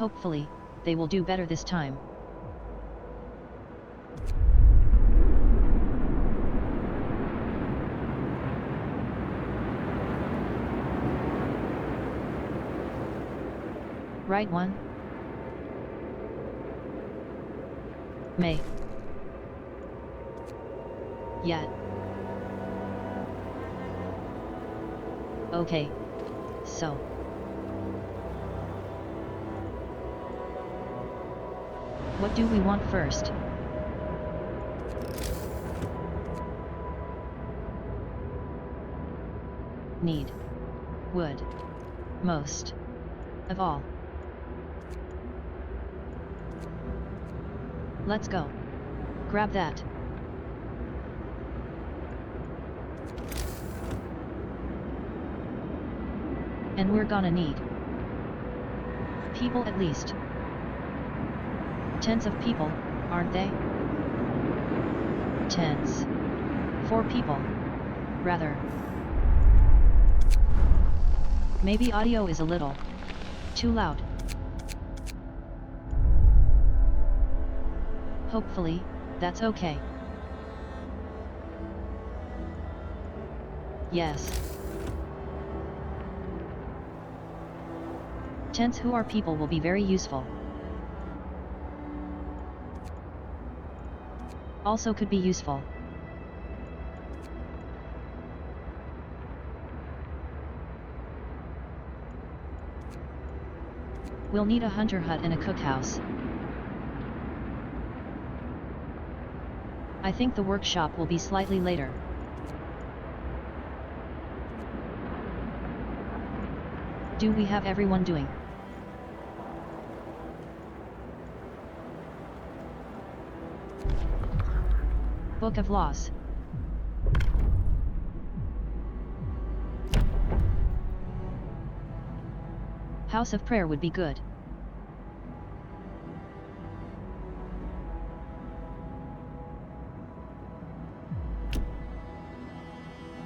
Hopefully, they will do better this time. Right one? May. Yet. Okay. So. What do we want first? Need. Wood. Most. Of all. Let's go. Grab that. And we're gonna need people at least. Tens of people, aren't they? Tens. 4 people. Rather. Maybe audio is a little too loud. Hopefully, that's okay. Yes. Tens who are people will be very useful. Also could be useful. We'll need a hunter hut and a cookhouse. I think the workshop will be slightly later. Do we have everyone doing? Book of Laws. House of Prayer would be good.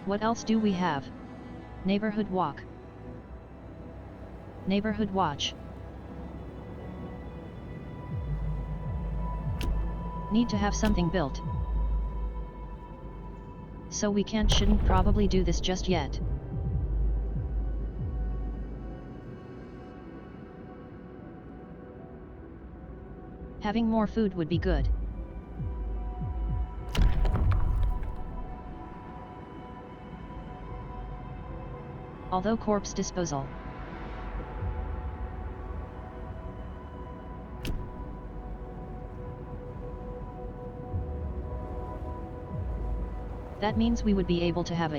What else do we have? Neighborhood walk. Neighborhood watch. Need to have something built. So we shouldn't probably do this just yet. Having more food would be good. Although corpse disposal. That means we would be able to have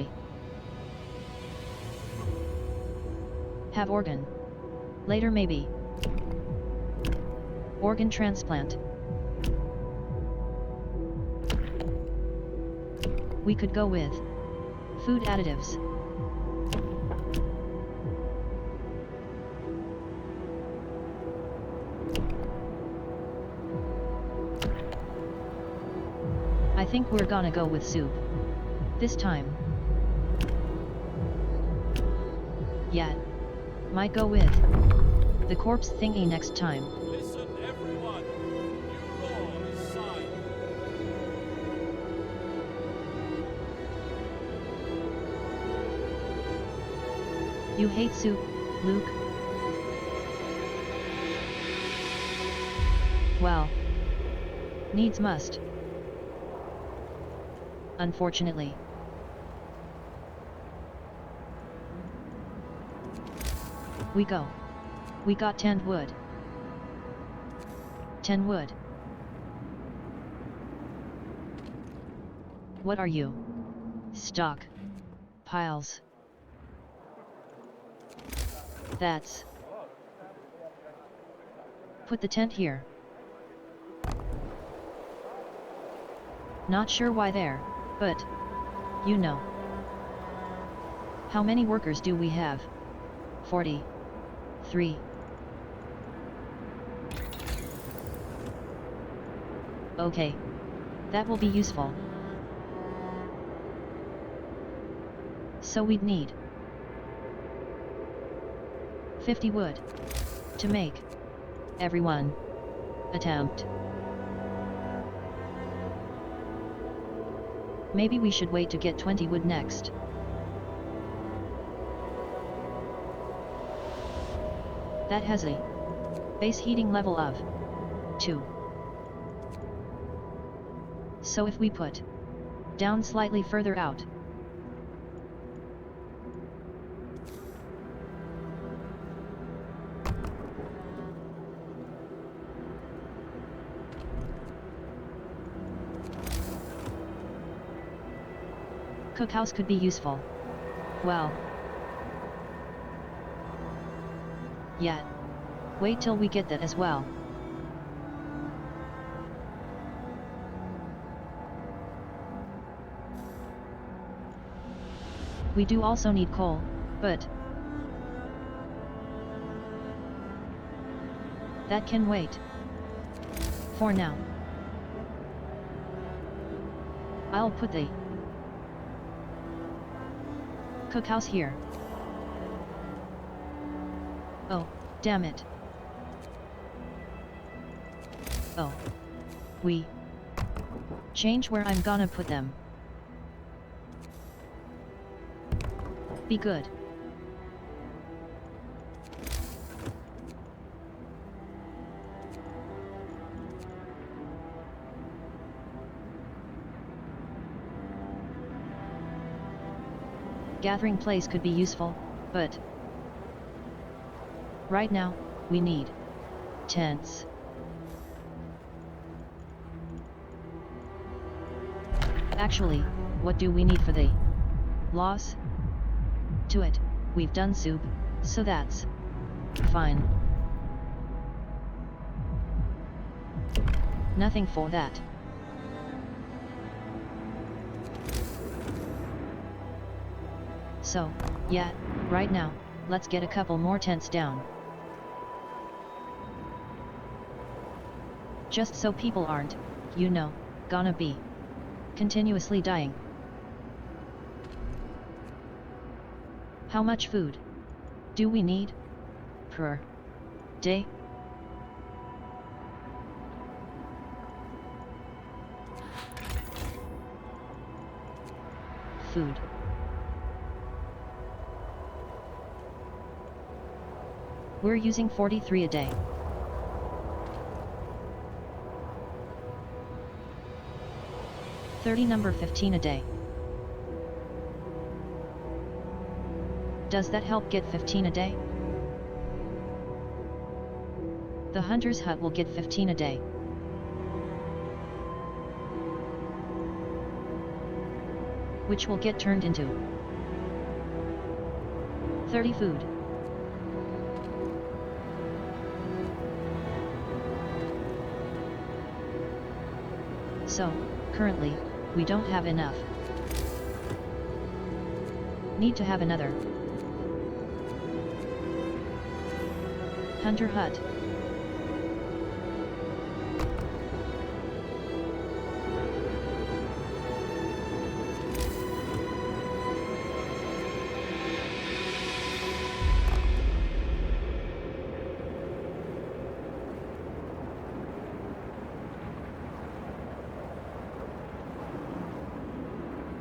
organ. Later maybe. Organ transplant. We could go with food additives. I think we're gonna go with soup. This time. Yeah. Might go with the corpse thingy next time. Listen everyone. New law is signed. You hate soup, Luke? Well. Needs must. Unfortunately. We go. We got 10 wood. 10 wood. What are you? Stock. Piles. That's. Put the tent here. Not sure why there, but you know. How many workers do we have? 43. Okay. That will be useful. So we'd need 50 wood to make Everyone. Attempt. Maybe we should wait to get 20 wood next. That has a base heating level of 2. So if we put down slightly further out, cookhouse could be useful. Well, yeah. Wait till we get that as well. We do also need coal, but that can wait. For now. I'll put the cookhouse here. Oh, damn it. Oh. We change where I'm gonna put them. Be good. Gathering place could be useful, but right now, we need tents. Actually, what do we need for the loss? To it, we've done soup, so that's fine. Nothing for that. So, yeah, right now, let's get a couple more tents down. Just so people aren't, you know, gonna be continuously dying. How much food do we need per day? Food. We're using 43 a day. Number 15 a day. Does that help get 15 a day? The hunter's hut will get 15 a day. Which will get turned into 30 food. So, currently, we don't have enough. Need to have another hunter hut.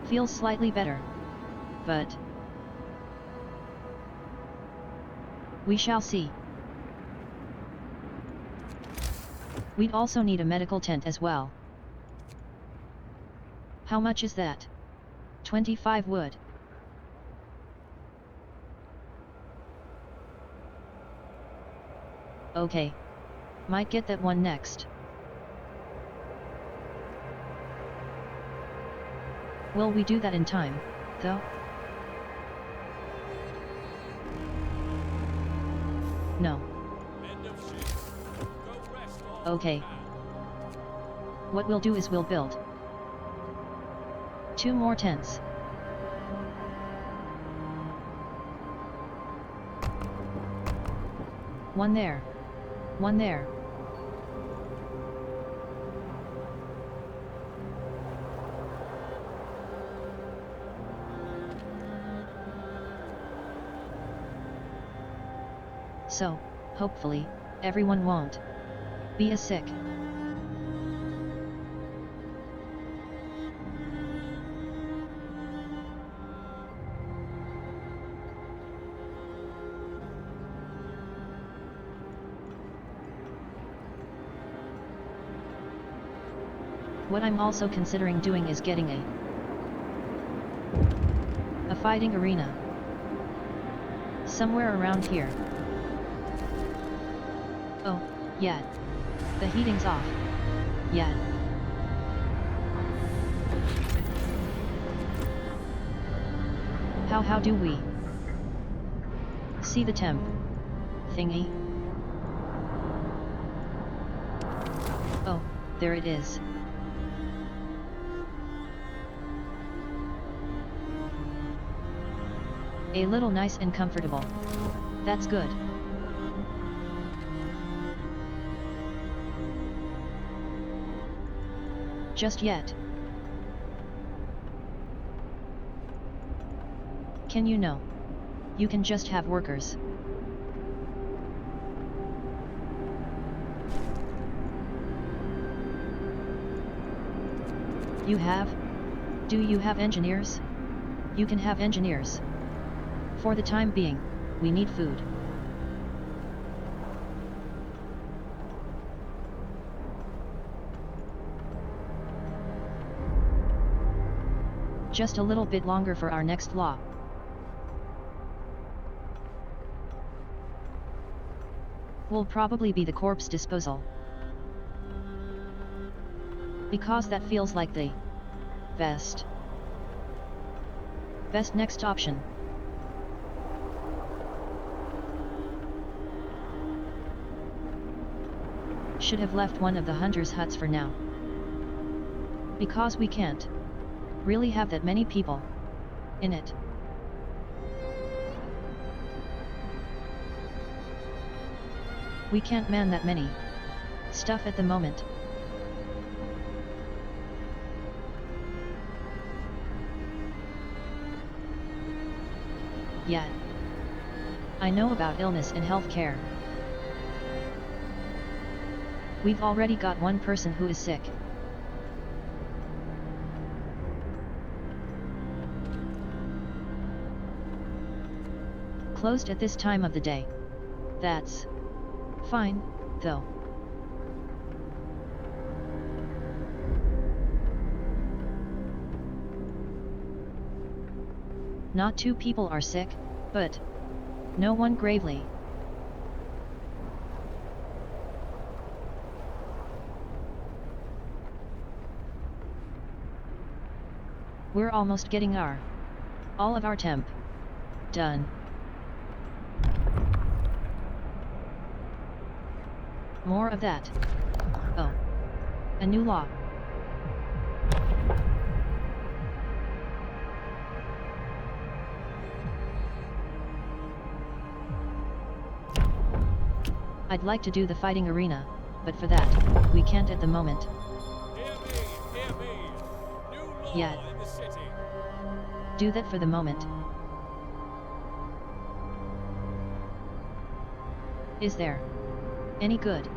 Feels slightly better. But we shall see. We'd also need a medical tent as well. How much is that? 25 wood. Okay. Might get that one next. Will we do that in time, though? No. End of shift. Go rest all Okay. you can. What we'll do is we'll build 2 more tents. One there. One there. So, hopefully, everyone won't be as sick. What I'm also considering doing is getting a fighting arena somewhere around here. Oh, yeah. The heating's off. Yeah. How do we see the temp thingy? Oh, there it is. A little nice and comfortable. That's good. Just yet. Can you know? You can just have workers. You have? Do you have engineers? You can have engineers. For the time being, we need food. Just a little bit longer for our next law. Will probably be the corpse disposal. Because that feels like the best next option. Should have left one of the hunters' huts for now. Because we can't really have that many people in it. We can't man that many stuff at the moment. Yeah. I know about illness and healthcare. We've already got one person who is sick. Closed at this time of the day. That's fine, though. Not two people are sick, but no one gravely. We're almost getting all of our temp done. More of that. Oh. A new law. I'd like to do the fighting arena, but for that, we can't at the moment. Hear me! New law Yeah. in the city. Do that for the moment. Is there any good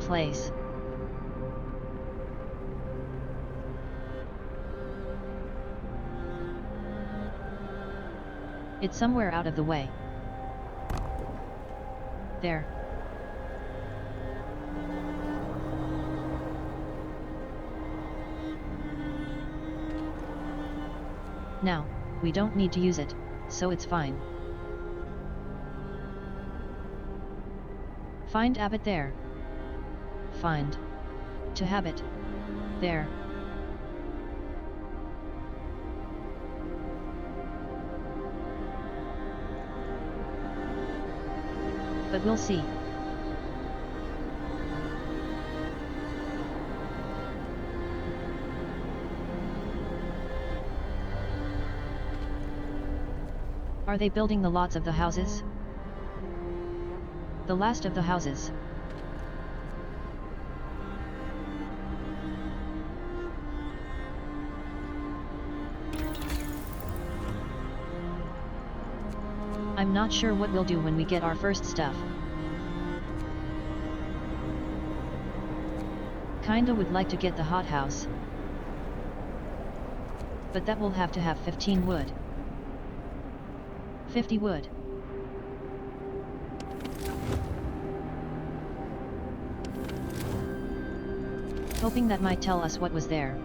place? It's somewhere out of the way. There. Now, we don't need to use it, so it's fine. Find Abbott there. Find to habit there. But we'll see. Are they building the lots of the houses? The last of the houses. I'm not sure what we'll do when we get our first stuff. kinda would like to get the hothouse. But that will have to have 15 wood. 50 wood. Hoping that might tell us what was there.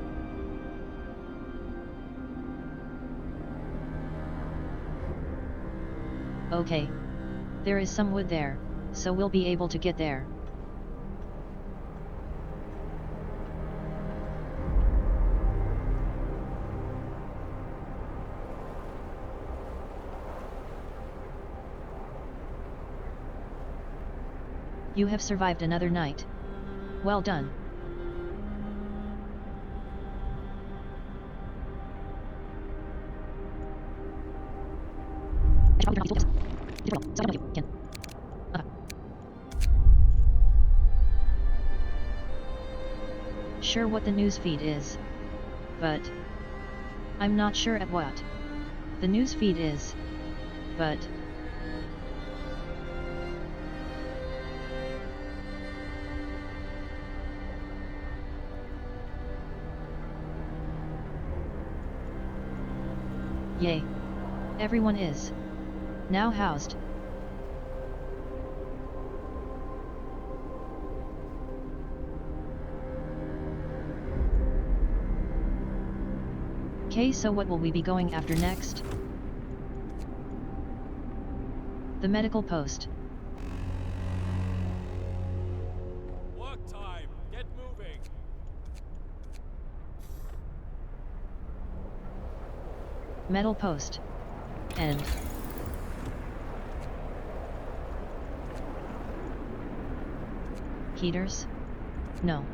Okay. There is some wood there, so we'll be able to get there. You have survived another night. Well done. Sure what the news feed is. But I'm not sure at what the news feed is. But yay. Everyone is now housed. Okay, so what will we be going after next? The medical post. Work time. Get moving. Metal post. End. Heaters? No.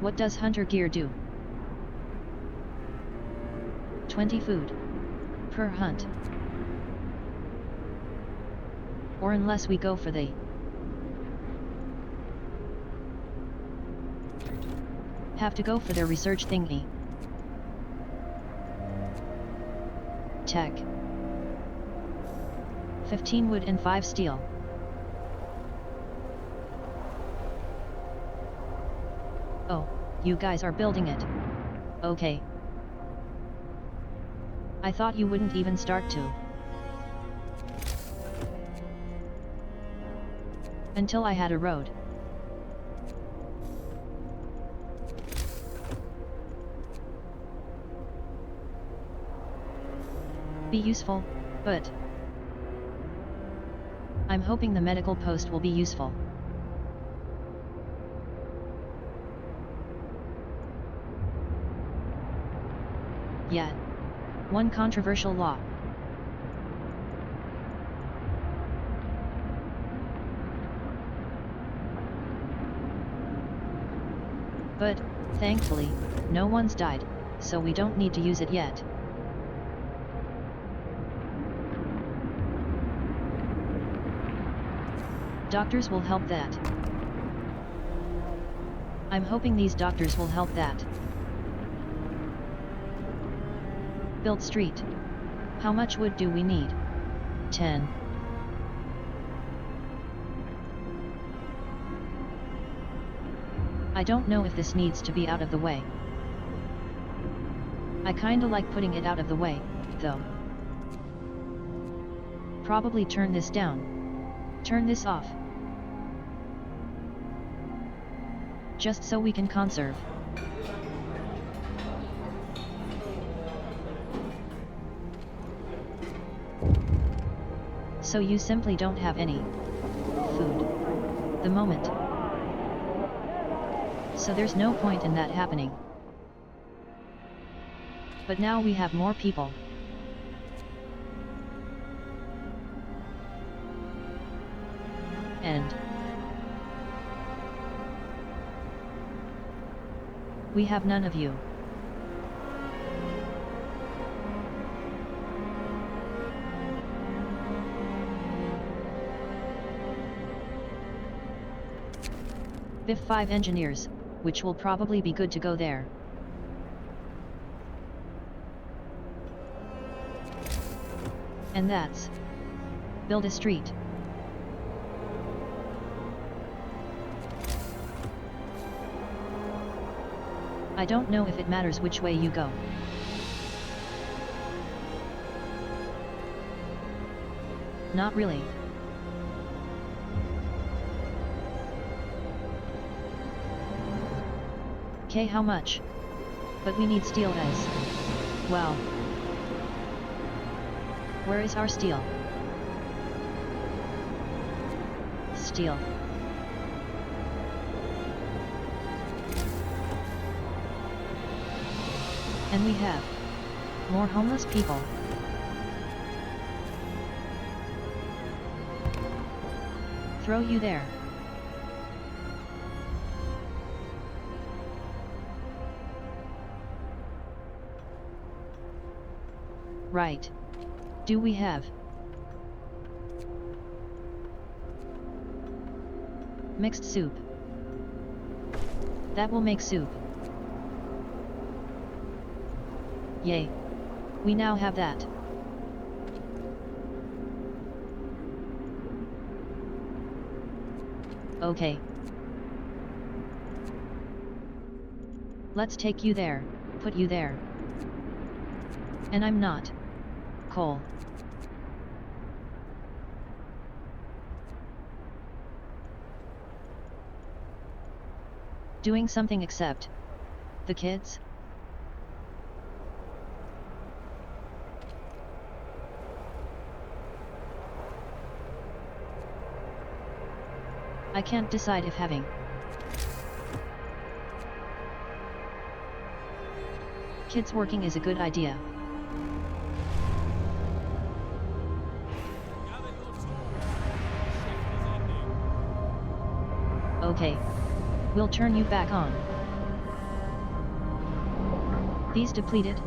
What does hunter gear do? 20 food per hunt. Or unless we go for the have to go for their research thingy. Tech. 15 wood and 5 steel. Oh, you guys are building it. Okay. I thought you wouldn't even start to. Until I had a road. Be useful, but I'm hoping the medical post will be useful. Yet. One controversial law. But, thankfully, no one's died, so we don't need to use it yet. Doctors will help that. I'm hoping these doctors will help that. Build street. How much wood do we need? 10. I don't know if this needs to be out of the way. I kinda like putting it out of the way, though. Probably turn this down. Turn this off. Just so we can conserve. So you simply don't have any food. The moment. So there's no point in that happening. But now we have more people. And we have none of you. Biff 5 engineers, which will probably be good to go there. And that's build a street. I don't know if it matters which way you go. Not really. Okay, how much? But we need steel as well. Where is our steel? Steel. And we have more homeless people. Throw you there. Right. Do we have mixed soup? That will make soup. Yay. We now have that. Okay. Let's take you there, put you there. And I'm not coal. Doing something except the kids? I can't decide if having kids working is a good idea. Gather your tools. Shift is ending. Okay. We'll turn you back on. These depleted?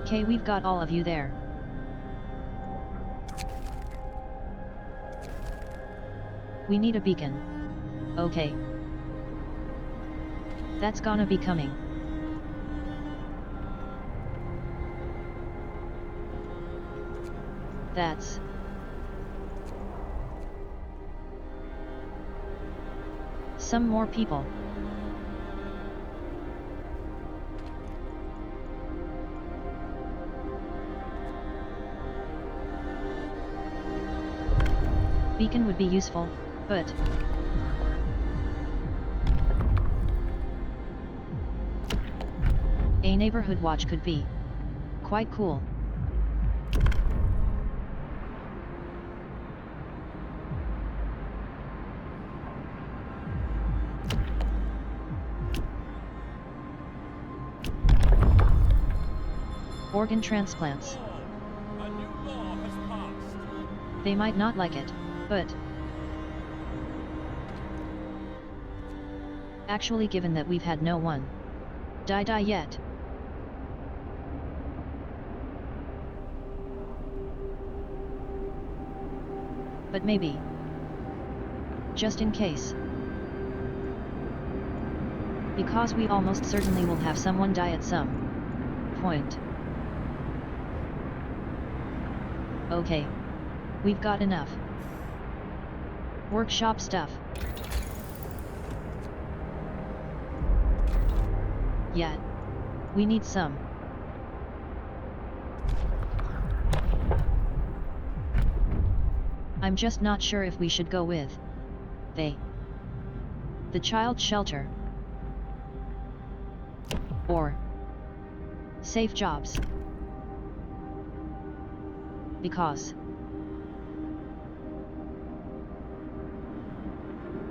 Okay, we've got all of you there. We need a beacon. Okay. That's gonna be coming. That's some more people. Beacon would be useful, but a neighborhood watch could be quite cool. Organ transplants. A new law has passed. They might not like it, but actually, given that we've had no one die yet, but maybe, just in case, because we almost certainly will have someone die at some point. Okay. We've got enough workshop stuff. Yet, we need some. I'm just not sure if we should go with the child shelter or safe jobs. Because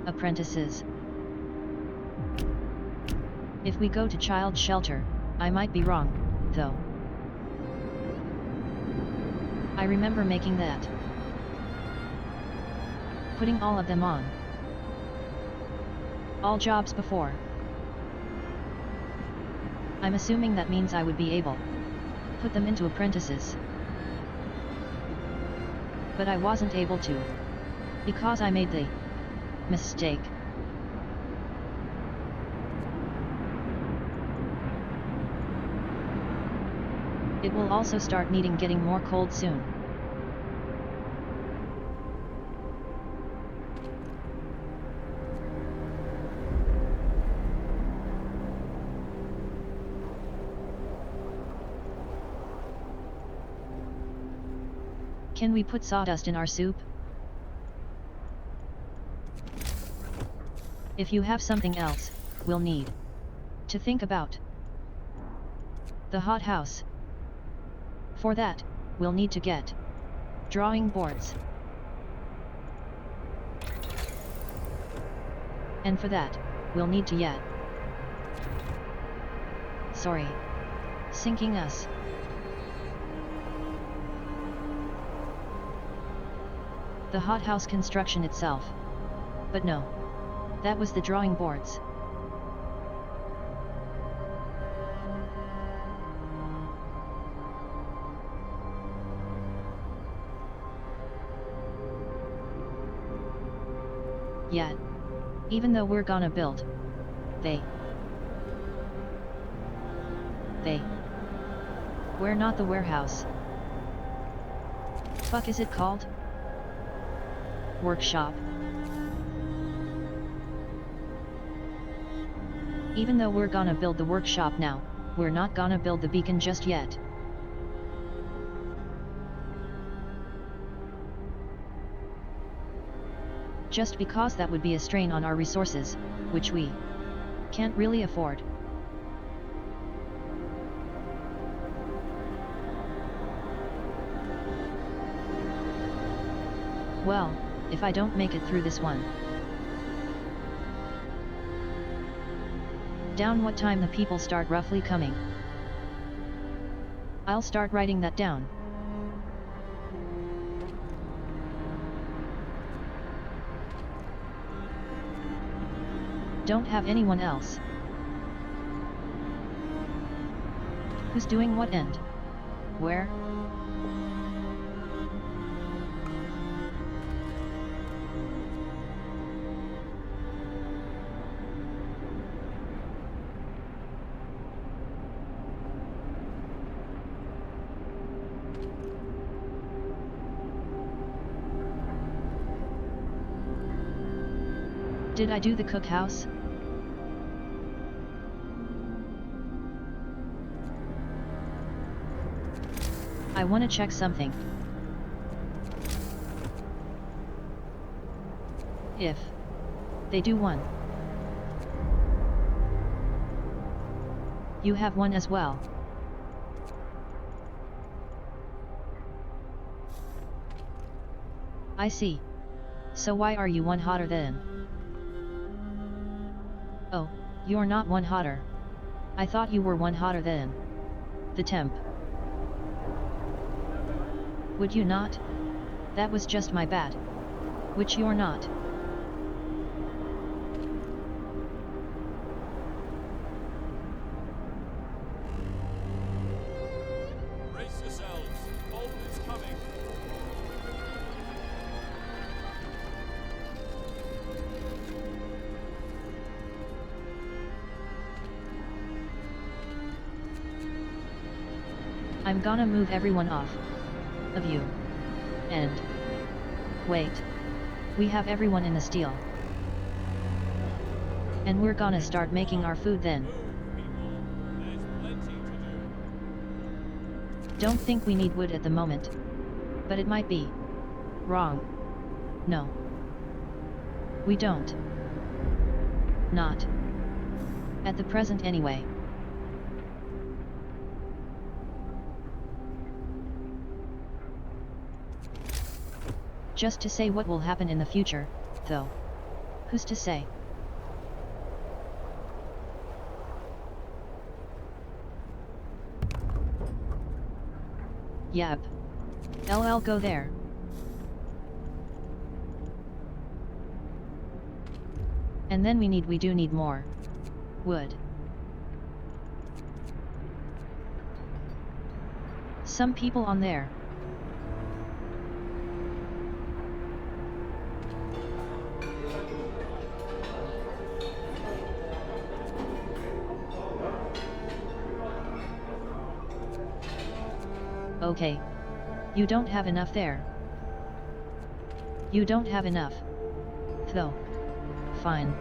apprentices. If we go to child shelter, I might be wrong, though. I remember making that. Putting all of them on all jobs before. I'm assuming that means I would be able put them into apprentices. But I wasn't able to, because I made the mistake. It will also start needing getting more cold soon. Can we put sawdust in our soup? If you have something else, we'll need to think about the hothouse. For that, we'll need to get drawing boards. And for that, we'll need to sinking us. The hothouse construction itself. But no. That was the drawing boards. Yet, even though we're gonna build, we're not the warehouse. Fuck is it called? Workshop. Even though we're gonna build the workshop now, we're not gonna build the beacon just yet. Just because that would be a strain on our resources, which we can't really afford. Well, if I don't make it through this one. Down what time the people start roughly coming. I'll start writing that down. Don't have anyone else. Who's doing what and where? Did I do the cookhouse? I wanna check something. If they do one, you have one as well. I see. So why are you one hotter then? Oh, you're not one hotter. I thought you were one hotter than the temp. Would you not? That was just my bad. Which you're not. Brace yourselves. Cold is coming. I'm gonna move everyone off of you. And wait. We have everyone in the steel. And we're gonna start making our food then. Move, people. There's plenty to do. Don't think we need wood at the moment. But it might be wrong. No. We don't. Not at the present anyway. Just to say what will happen in the future, though. Who's to say? Yep. LL go there. And then we do need more wood. Some people on there. Okay. You don't have enough there. You don't have enough. Though. Fine.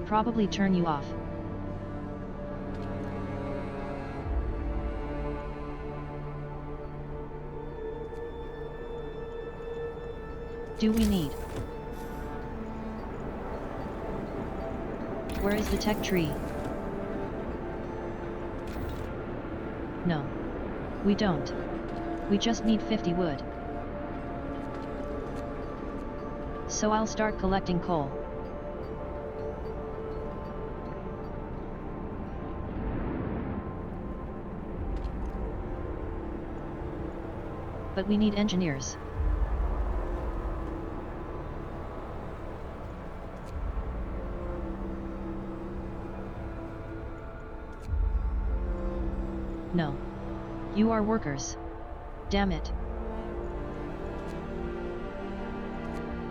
Probably turn you off. Do we need? Where is the tech tree? No. We don't. We just need 50 wood. So I'll start collecting coal. But we need engineers. No. You are workers. Damn it.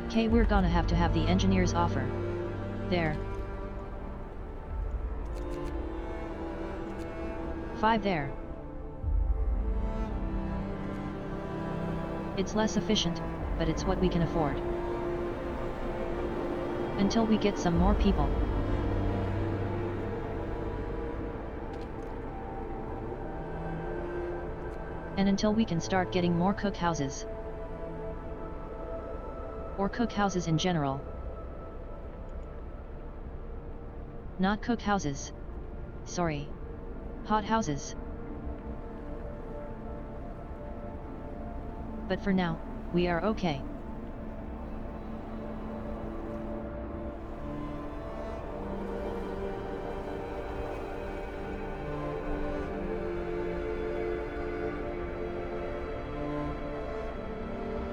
Okay, we're gonna have to have the engineers offer. There. 5 there. It's less efficient, but it's what we can afford. Until we get some more people. And until we can start getting more cookhouses. Or cookhouses in general. Not cookhouses. Sorry. Hothouses. But for now, we are okay.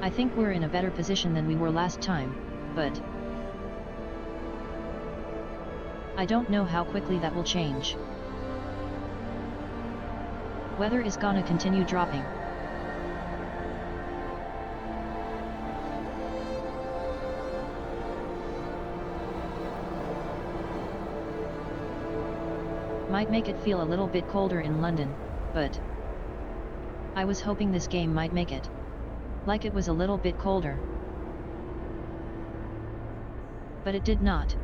I think we're in a better position than we were last time, but I don't know how quickly that will change. Weather is gonna continue dropping. Might make it feel a little bit colder in London, but I was hoping this game might make it like it was a little bit colder. But it did not.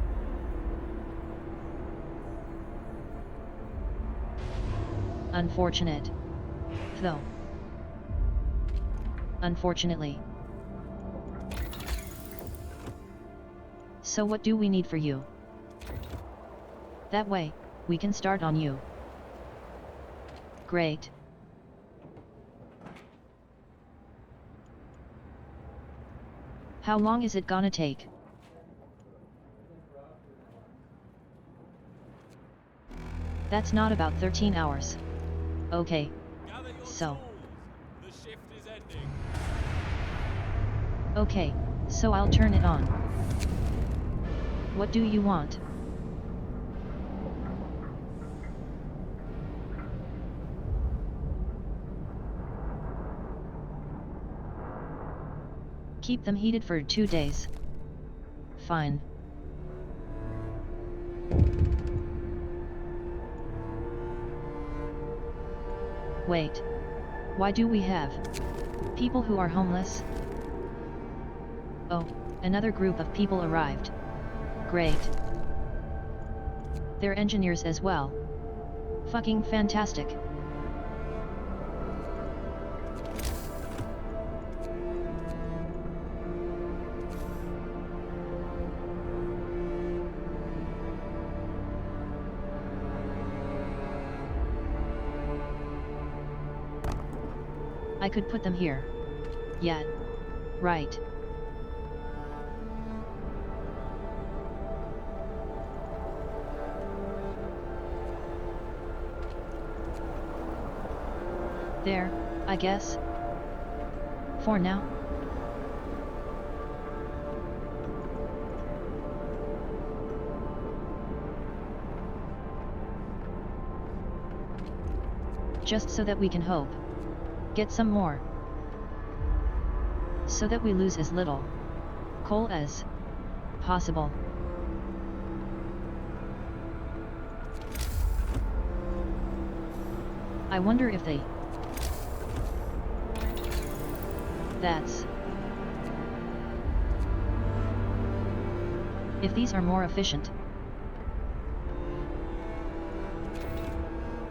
Unfortunate. Though. Unfortunately. So what do we need for you? That way, we can start on you. Great. How long is it gonna take? That's not about 13 hours. Okay. Gather your So. tools. The shift is ending. Okay, so I'll turn it on. What do you want? Keep them heated for 2 days. Fine. Wait. Why do we have people who are homeless? Oh, another group of people arrived. Great. They're engineers as well. Fucking fantastic. I could put them here. Yeah. Right. There, I guess. For now. Just so that we can hope. Get some more. So that we lose as little coal as possible. I wonder if they... That's... If these are more efficient.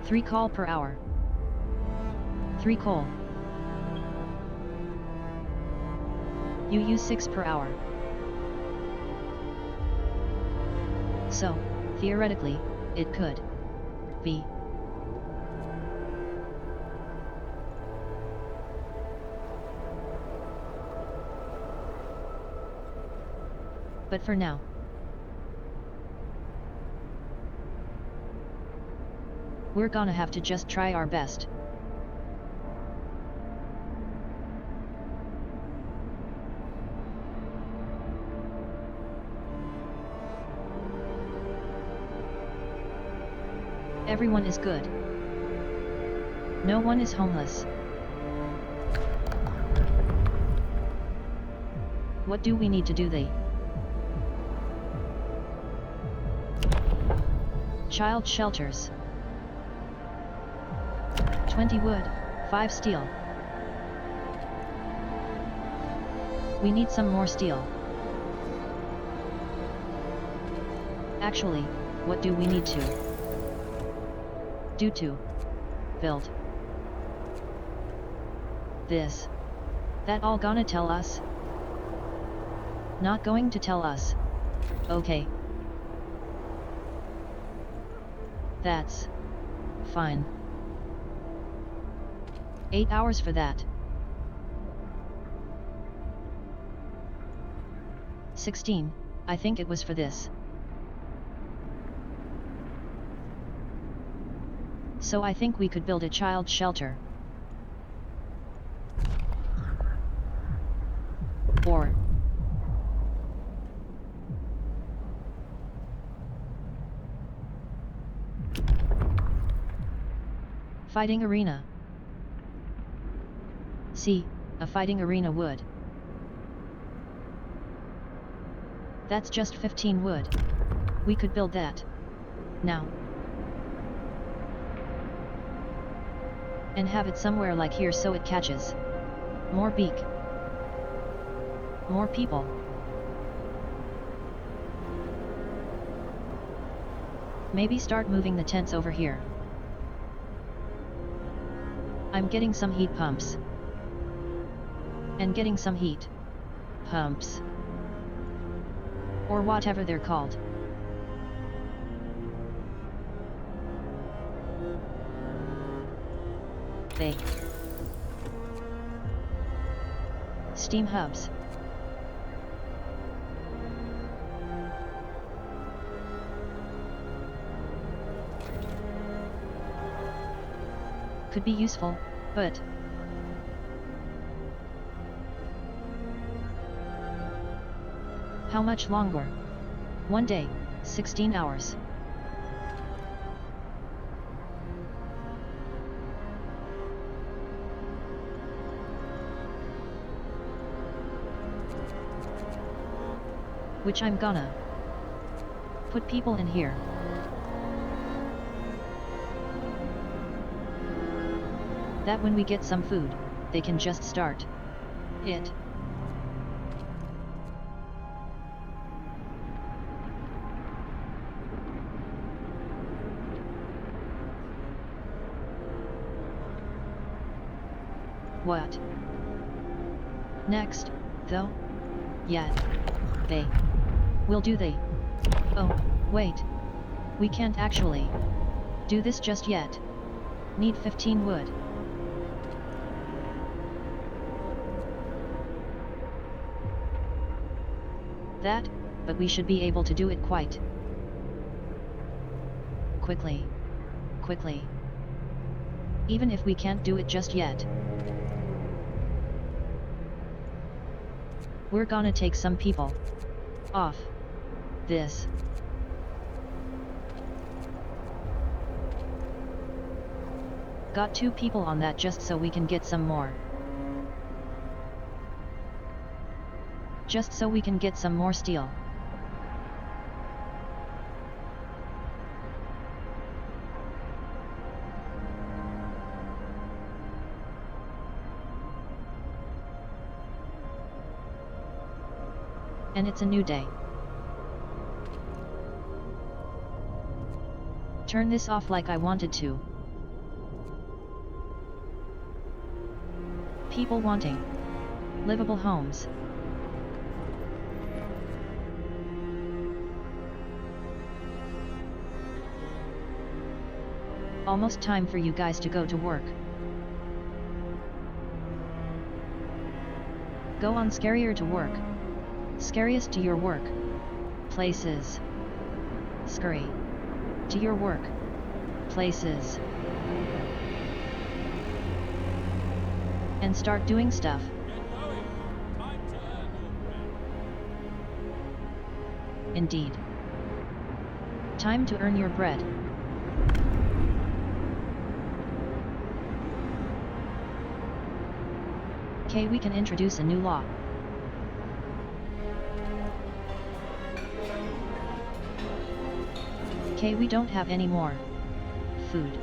3 coal per hour. 3 coal. You use 6 per hour. So, theoretically, it could be. But for now, we're gonna have to just try our best. Everyone is good. No one is homeless. What do we need to do? They child shelters. 20 wood, 5 steel. We need some more steel. Actually, what do we need to do to build this? That all gonna tell us? Not going to tell us. Okay. That's fine. 8 hours for that. 16, I think it was for this. So I think we could build a child shelter. Or fighting arena. See, a fighting arena wood. That's just 15 wood. We could build that now. And have it somewhere like here so it catches more beak. More people. Maybe start moving the tents over here. I'm getting some heat pumps. And getting some heat pumps. Or whatever they're called. They steam hubs. Could be useful, but how much longer? 1 day, 16 hours. Which I'm gonna put people in here. That when we get some food, they can just start it. What next, though? Yeah, they will do they. Oh, wait. We can't actually do this just yet. Need 15 wood. That, but we should be able to do it quite quickly. Quickly. Even if we can't do it just yet. We're gonna take some people off this. Got 2 people on that just so we can get some more. Just so we can get some more steel. And it's a new day. Turn this off like I wanted to. People wanting livable homes. Almost time for you guys to go to work. Go on, scarier to work. Scariest to your work. Places. Scurry. To your work. Places. And start doing stuff. Get going. Time to earn your bread. Indeed. Time to earn your bread. Okay, we can introduce a new law. Okay, we don't have any more food.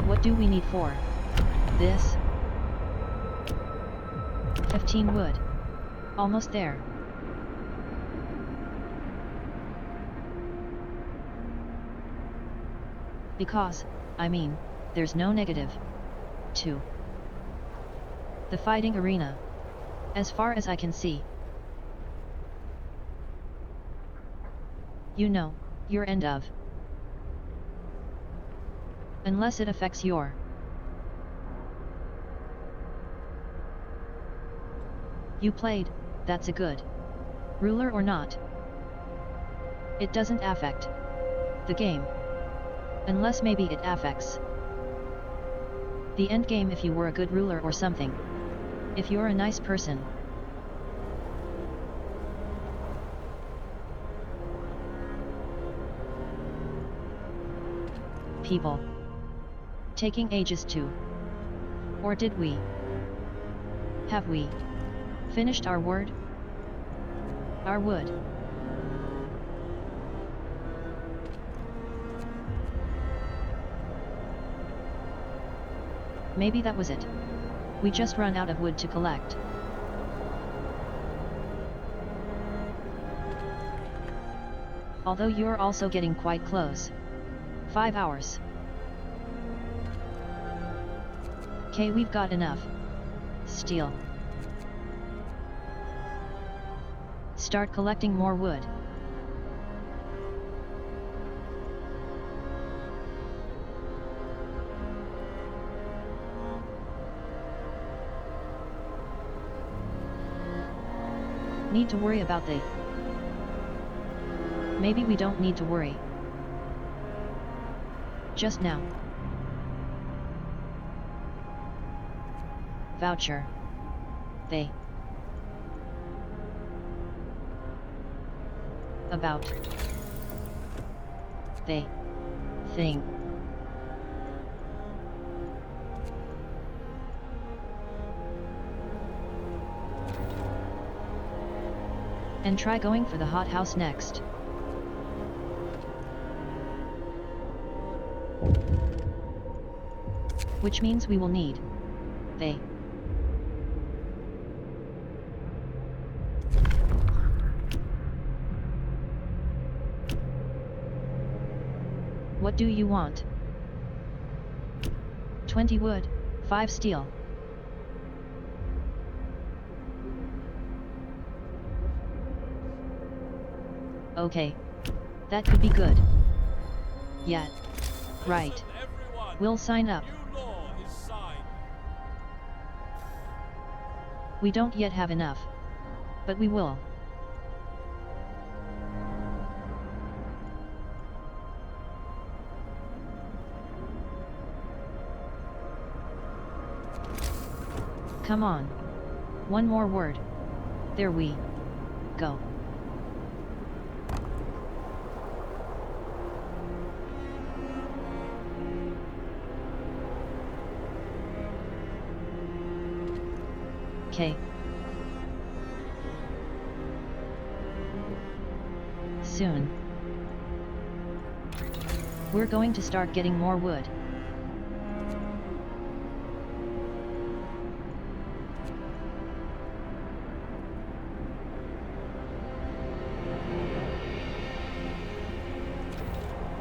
What do we need for this? 15 wood. Almost there. Because, I mean, there's no negative to the fighting arena, as far as I can see. You know, your end of. Unless it affects your. You played, that's a good ruler or not. It doesn't affect the game. Unless maybe it affects the end game if you were a good ruler or something. If you're a nice person. People. Taking ages too. Or did we? Have we finished our word? Our wood. Maybe that was it. We just run out of wood to collect. Although you're also getting quite close. 5 hours. Okay, we've got enough steel. Start collecting more wood. Need to worry about the. Maybe we don't need to worry. Just now. Voucher. They. About. They. Thing. And try going for the hothouse next. Which means we will need. They. What do you want? 20 wood, 5 steel. Okay. That could be good. Yeah. Right. Listen, everyone. We'll sign up. New law is signed. We don't yet have enough. But we will. Come on. One more word. There we go. Okay. soon. We're going to start getting more wood.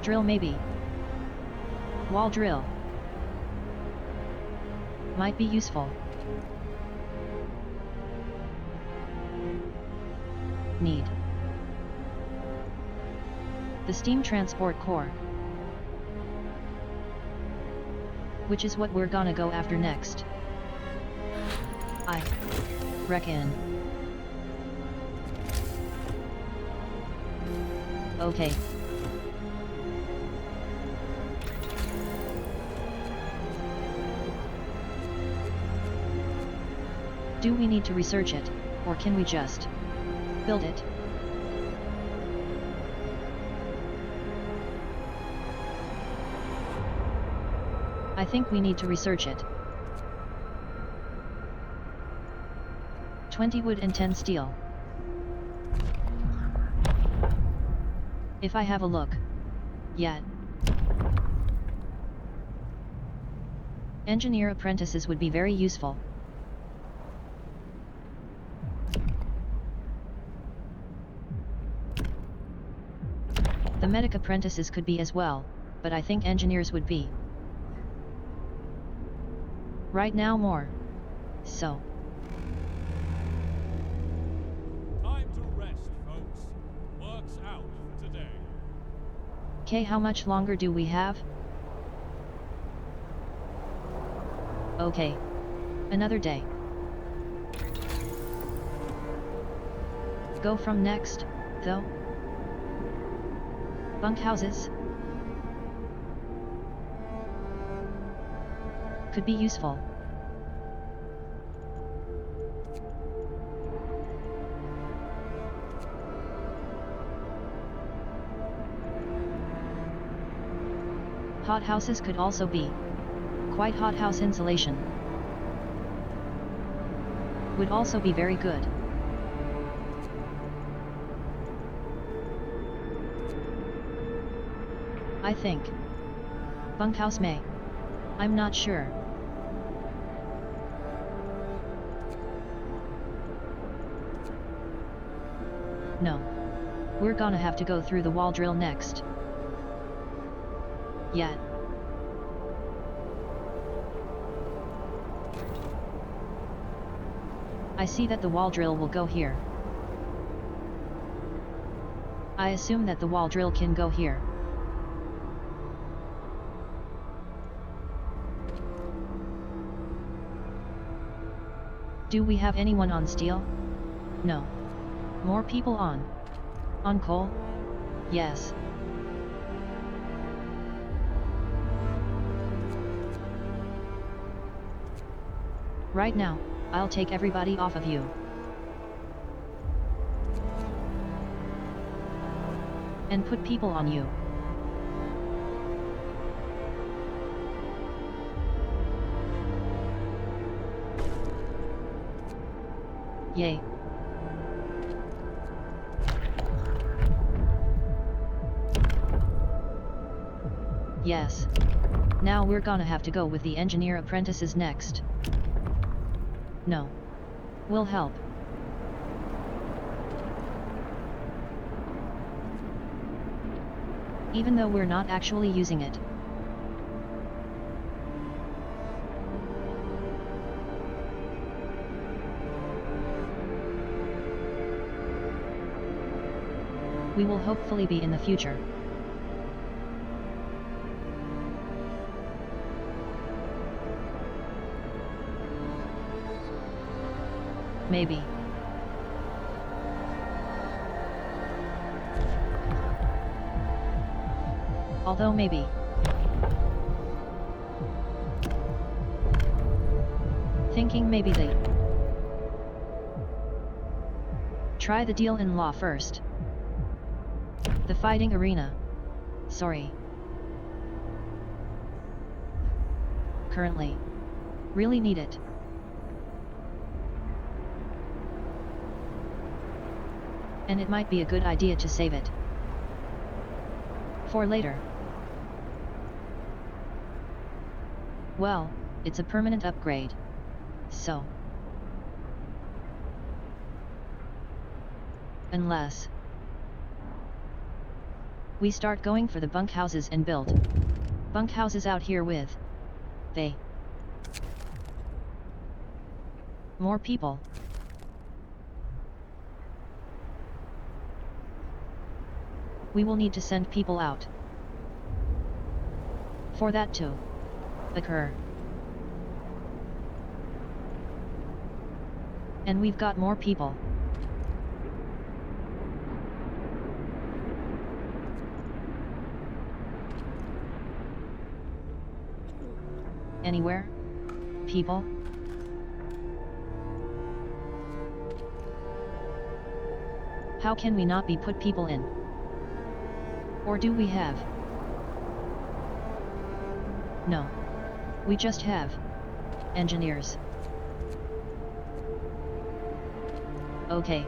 Drill maybe. Wall drill. Might be useful. Need. The steam transport core. Which is what we're gonna go after next. I reckon. Okay. Do we need to research it, or can we just build it? I think we need to research it. 20 wood and 10 steel. If I have a look. Yet. Engineer apprentices would be very useful. The medic apprentices could be as well, but I think engineers would be. Right now more. So. Time to rest, folks. Work's out for today. Okay, how much longer do we have? Okay. Another day. Go from next, though? Bunkhouses? Could be useful. Hothouses could also be. Quite hothouse insulation. Would also be very good. I think. Bunkhouse may. I'm not sure. No. We're gonna have to go through the wall drill next. Yet. I see that the wall drill will go here. I assume that the wall drill can go here. Do we have anyone on steel? No. More people on. On coal? Yes. Right now, I'll take everybody off of you. And put people on you. Yay. Yes. Now we're gonna have to go with the engineer apprentices next. No. Will help. Even though we're not actually using it. We will hopefully be in the future. Maybe. Although maybe. Thinking maybe they try the deal in law first. The fighting arena. Sorry. Currently. Really need it. And it might be a good idea to save it. For later. Well, it's a permanent upgrade. So. Unless we start going for the bunkhouses and build bunkhouses out here with they more people. We will need to send people out for that to occur. And we've got more people. Anywhere? People? How can we not be put people in? Or do we have? No. We just have engineers. Okay.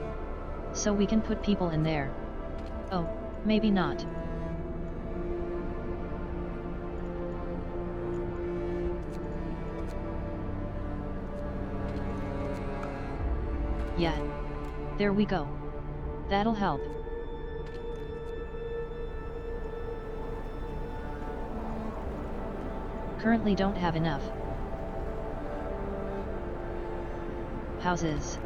So we can put people in there. Oh, maybe not. Yeah. There we go. That'll help. Currently don't have enough houses.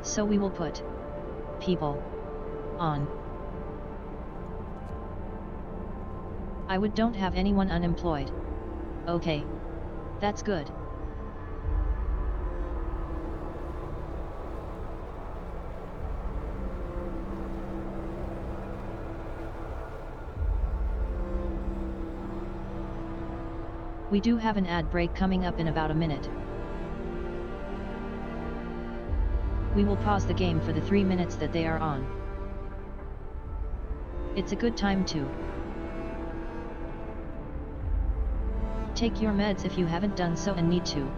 So we will put people on. I don't have anyone unemployed. Okay. That's good. We do have an ad break coming up in about a minute. We will pause the game for the 3 minutes that they are on. It's a good time to take your meds if you haven't done so and need to.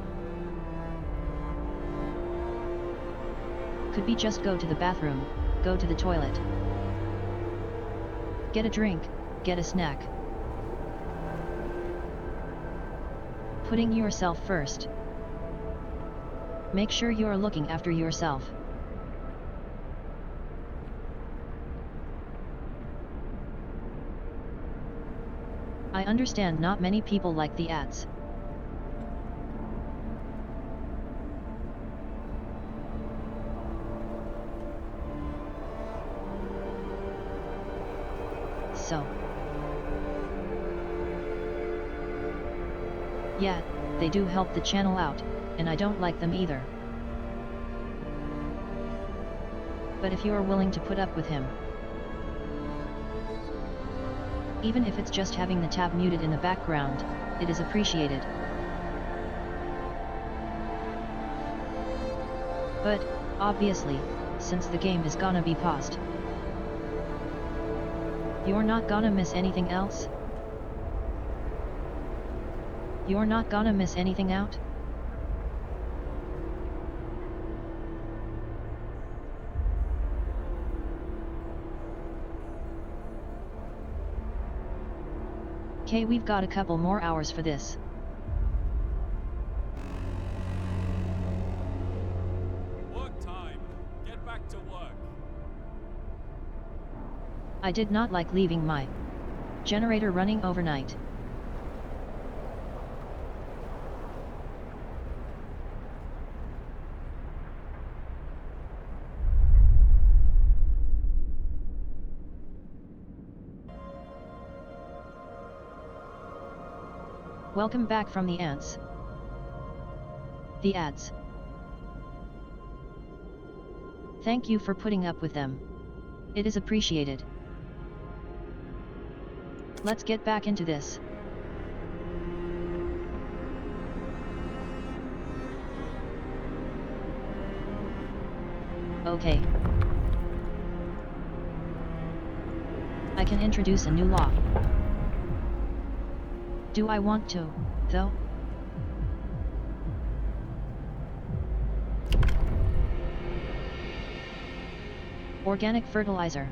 Could be just go to the bathroom, go to the toilet. Get a drink, get a snack. Putting yourself first. Make sure you are looking after yourself. I understand not many people like the ads. So. Yeah, they do help the channel out, and I don't like them either. But if you are willing to put up with him, even if it's just having the tab muted in the background, it is appreciated. But, obviously, since the game is gonna be paused, you're not gonna miss anything else? You're not gonna miss anything out? Okay, we've got a couple more hours for this. Work time. Get back to work. I did not like leaving my generator running overnight. Welcome back from the ants. The ads. Thank you for putting up with them. It is appreciated. Let's get back into this. Okay. I can introduce a new law. Do I want to, though? Organic fertilizer.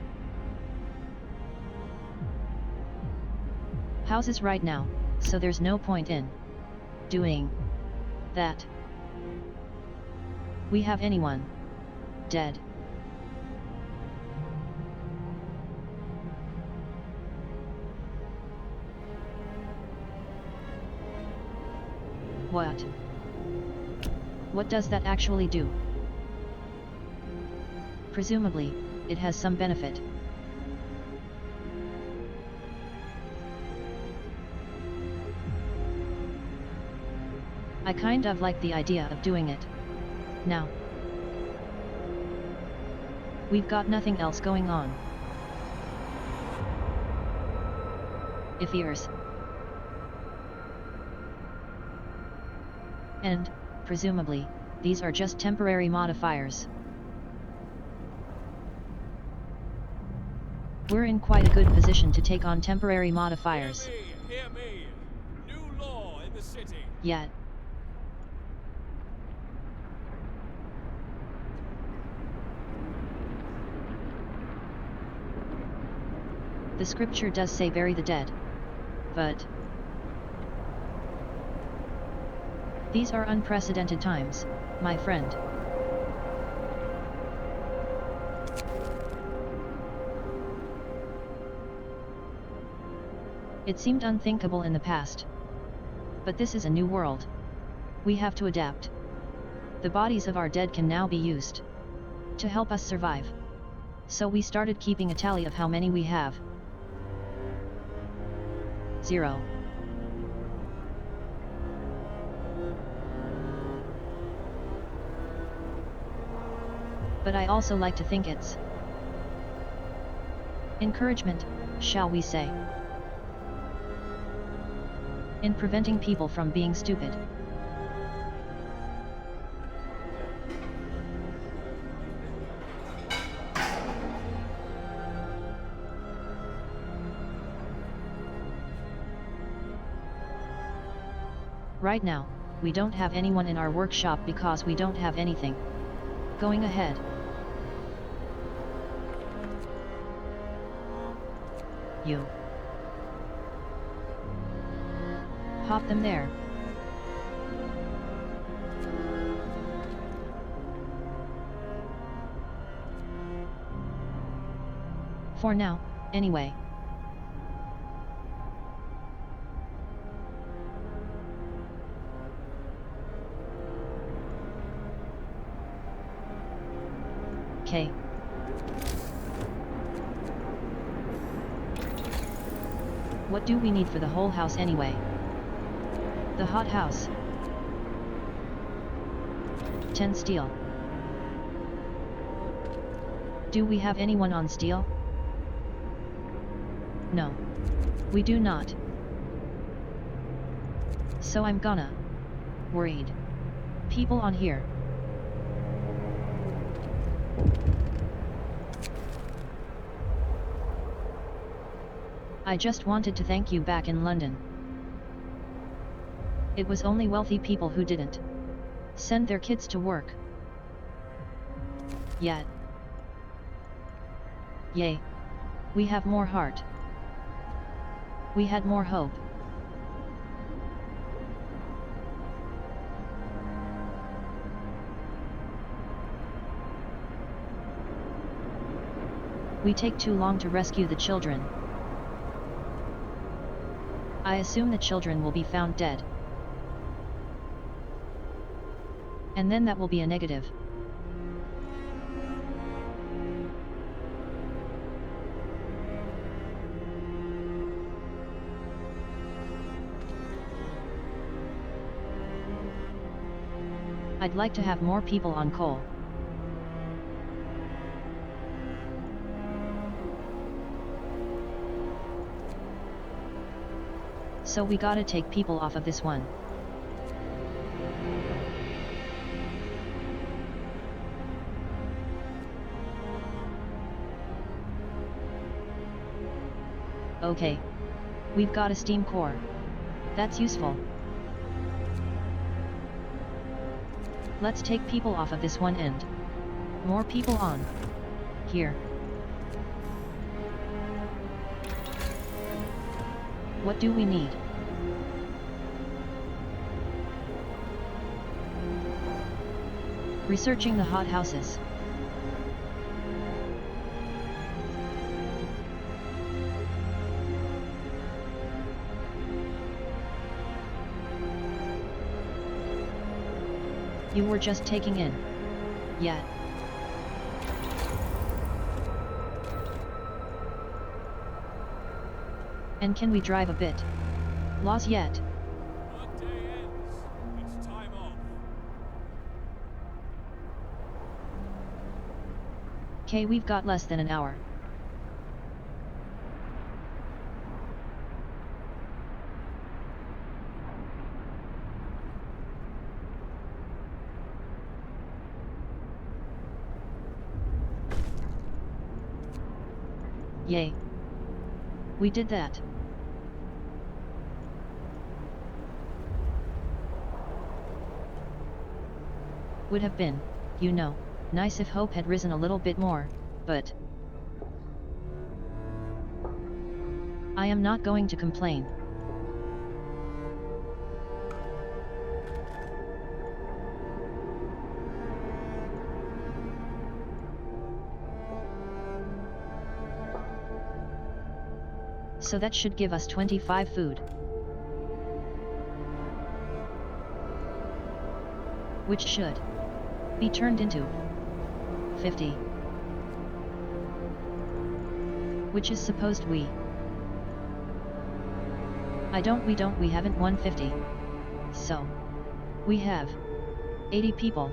Houses right now, so there's no point in doing that. We have anyone dead? What? What does that actually do? Presumably, it has some benefit. I kind of like the idea of doing it. Now. We've got nothing else going on. If ears. And, presumably, these are just temporary modifiers. We're in quite a good position to take on temporary modifiers. Hear me! New law in the city! Yet. The scripture does say bury the dead. But these are unprecedented times, my friend. It seemed unthinkable in the past. But this is a new world. We have to adapt. The bodies of our dead can now be used to help us survive. So we started keeping a tally of how many we have. 0. But I also like to think it's encouragement, shall we say, in preventing people from being stupid. Right now, we don't have anyone in our workshop because we don't have anything going ahead. You hop them there. For now, anyway. Okay. What do we need for the whole house anyway? The hot house. 10 steel. Do we have anyone on steel? No. We do not. So I'm gonna worried people on here. I just wanted to thank you back in London. It was only wealthy people who didn't send their kids to work. Yet. Yay. We have more heart. We had more hope. We take too long to rescue the children. I assume the children will be found dead. And then that will be a negative. I'd like to have more people on coal. So we gotta take people off of this one. Okay. We've got a steam core. That's useful. Let's take people off of this one end. More people on here. What do we need? Researching the hothouses. You were just taking in. Yet. And can we drive a bit? Laws yet. Workday ends. It's time off. Okay, we've got less than an hour. Yay. We did that. Would have been, you know, nice if hope had risen a little bit more, but I am not going to complain. So that should give us 25 food. Which should be turned into 50. Which is supposed we haven't won 50. So we have 80 people.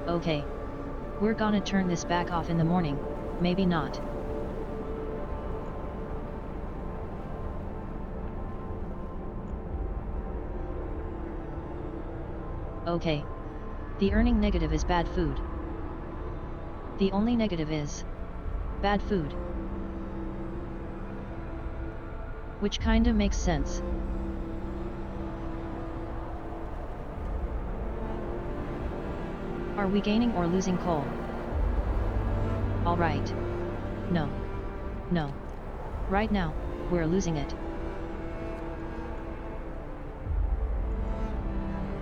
Okay. We're gonna turn this back off in the morning, maybe not. Okay. The earning negative is bad food. The only negative is bad food. Which kinda makes sense. Are we gaining or losing coal? Alright. No. No. Right now, we're losing it.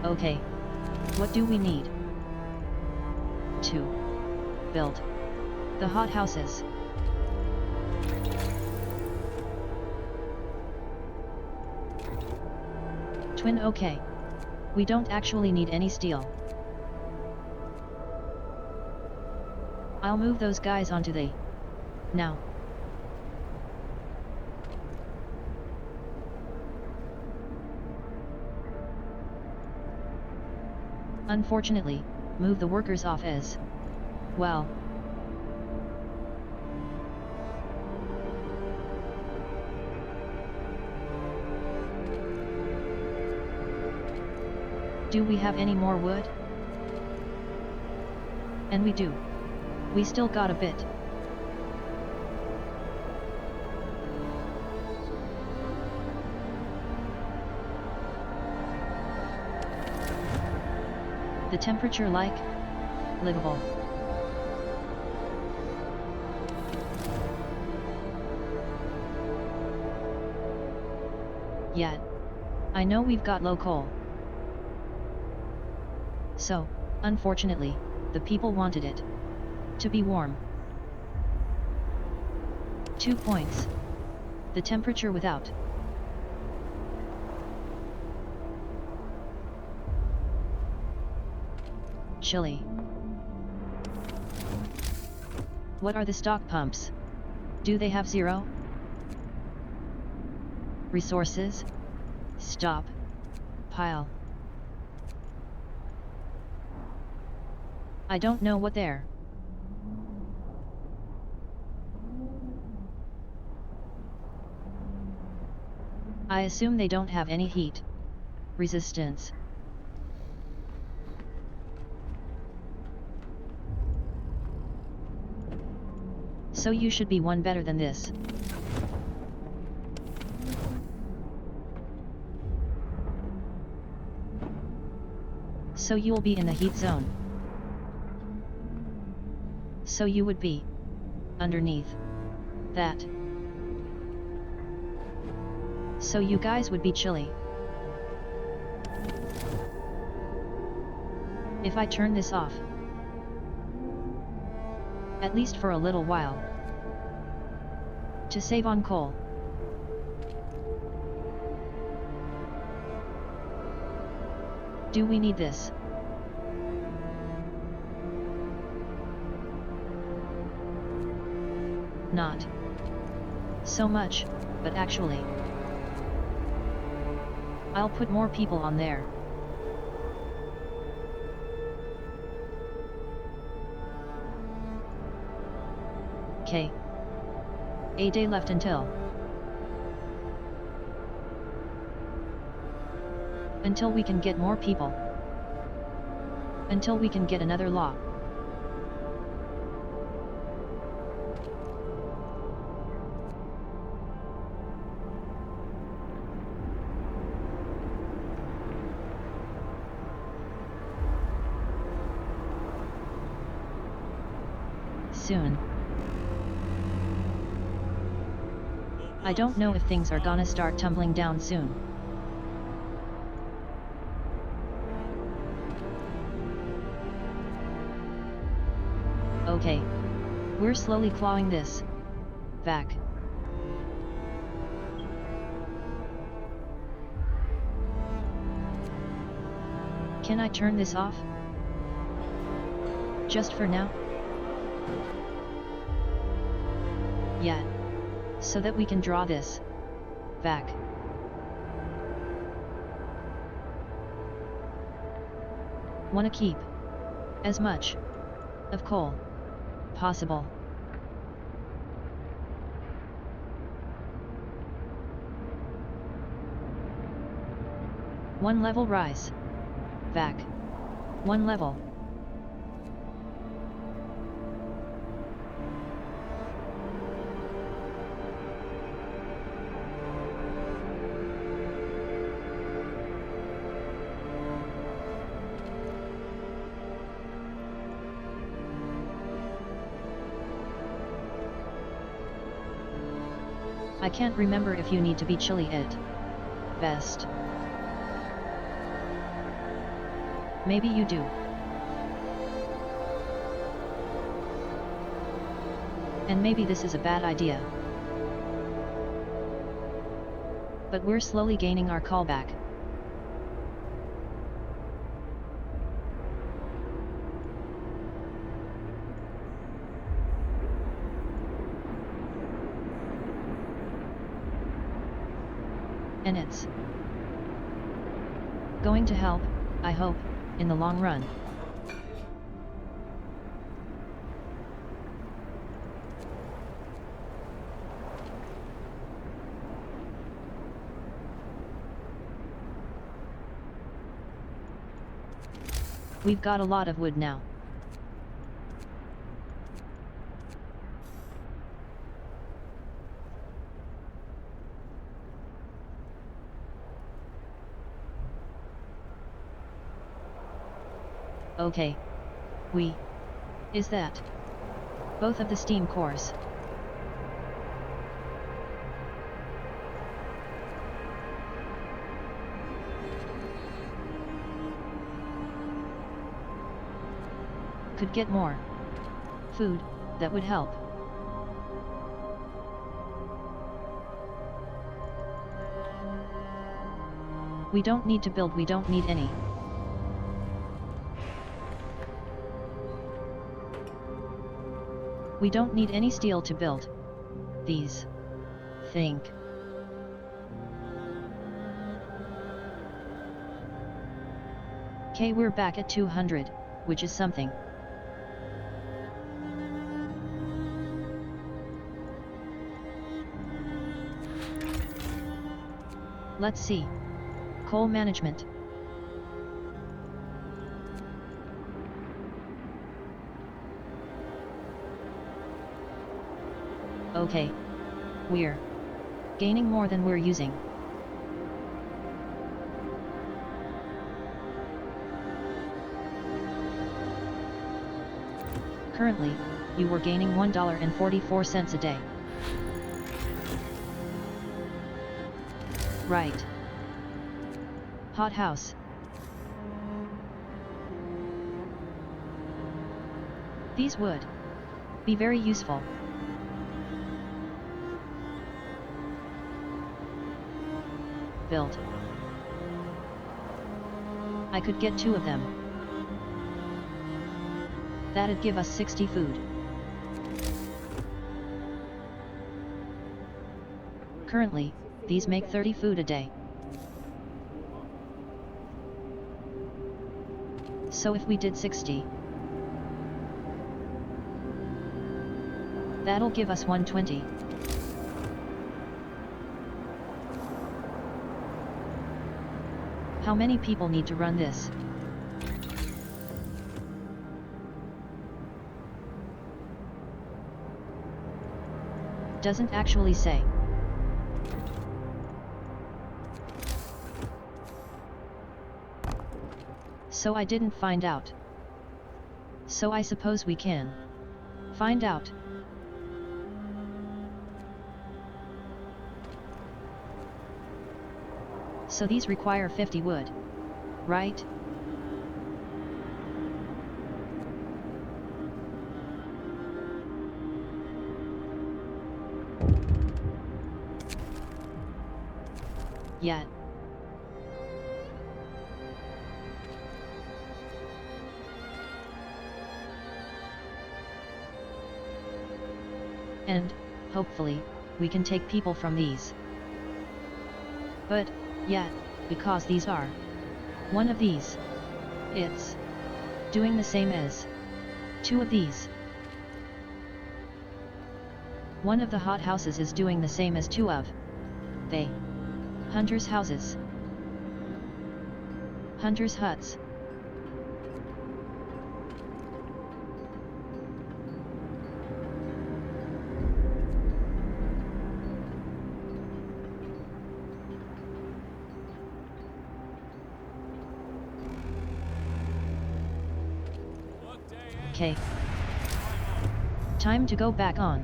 Okay. What do we need to build the hothouses? Twin, okay. We don't actually need any steel. I'll move those guys onto the now. Unfortunately, move the workers off as well. Do we have any more wood? And we do. We still got a bit. The temperature like livable. Yet. I know we've got low coal. So, unfortunately, the people wanted it to be warm. 2 points. The temperature without. Chilly. What are the stock pumps? Do they have 0? Resources? Stop. Pile. I don't know what they're. I assume they don't have any heat resistance. So you should be one better than this. So you'll be in the heat zone. So you would be underneath that. So you guys would be chilly. If I turn this off, at least for a little while, to save on coal. Do we need this? Not so much, but actually, I'll put more people on there. Okay. A day left until we can get more people. Until we can get another law. Soon. I don't know if things are gonna start tumbling down soon. Okay. We're slowly clawing this back. Can I turn this off? Just for now? Yeah. So that we can draw this back. Wanna keep as much of coal possible. One level rise. Back. One level. I can't remember if you need to be chilly at best. Maybe you do. And maybe this is a bad idea. But we're slowly gaining our callback. And it's going to help, I hope, in the long run. We've got a lot of wood now. Okay. Is that both of the steam cores? Could get more food, that would help. We don't need to build, we don't need any. We don't need any steel to build these. Think. Okay, we're back at 200, which is something. Let's see. Coal management. Okay. We're gaining more than we're using. Currently, you were gaining $1.44 a day. Right. Hothouse. These would be very useful. Build. I could get 2 of them. That'd give us 60 food. Currently, these make 30 food a day. So if we did 60, that'll give us 120. How many people need to run this? Doesn't actually say. So I didn't find out. So I suppose we can find out. So these require 50 wood, right? Yet. And, hopefully, we can take people from these. But, yet, because these are one of these, it's doing the same as 2 of these. One of the hot houses is doing the same as 2 of they hunters' houses. Hunters' huts. Okay. Time to go back on.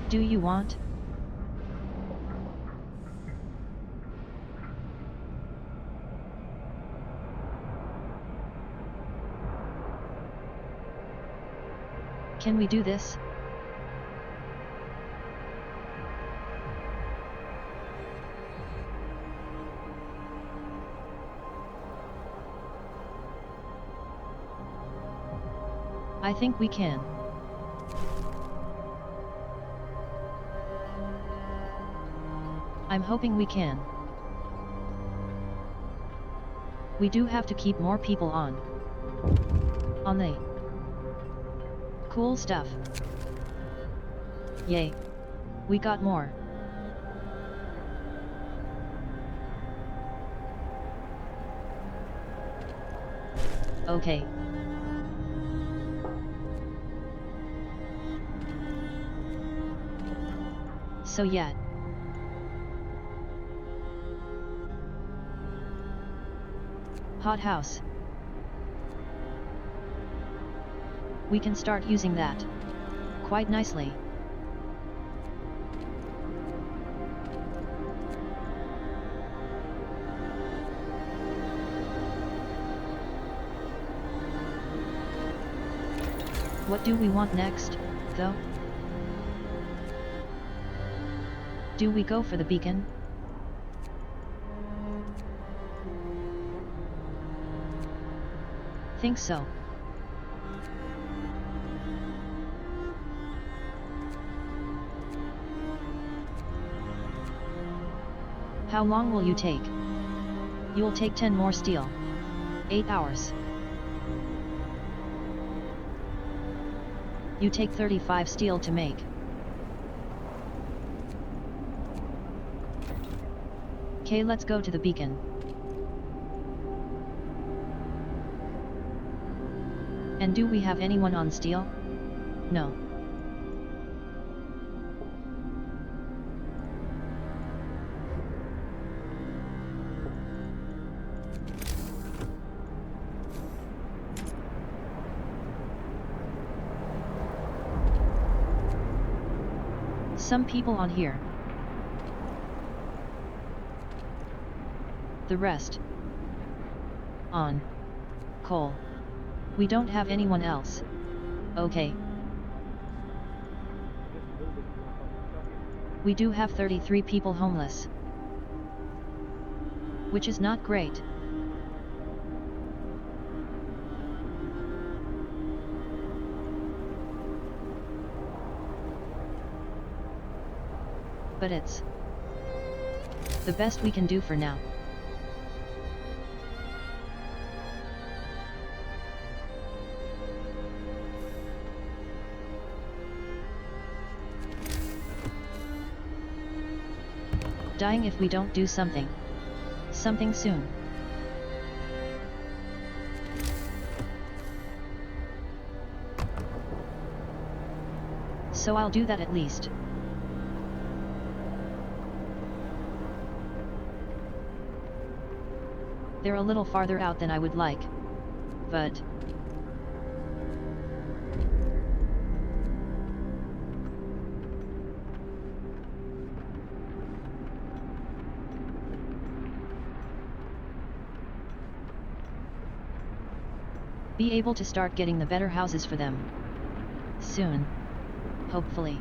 Do you want? Can we do this? I think we can. I'm hoping we can. We do have to keep more people on the cool stuff. Yay. We got more. Okay. So yet. Hothouse. We can start using that quite nicely. What do we want next, though? Do we go for the beacon? Think so. How long will you take? You'll take 10 more steel. 8 hours. You take 35 steel to make. Okay, let's go to the beacon. And do we have anyone on steel? No. some people on here. The rest on coal. We don't have anyone else. Okay. We do have 33 people homeless, which is not great. But it's the best we can do for now. Dying if we don't do something soon. So I'll do that at least. They're a little farther out than I would like, but be able to start getting the better houses for them soon, hopefully.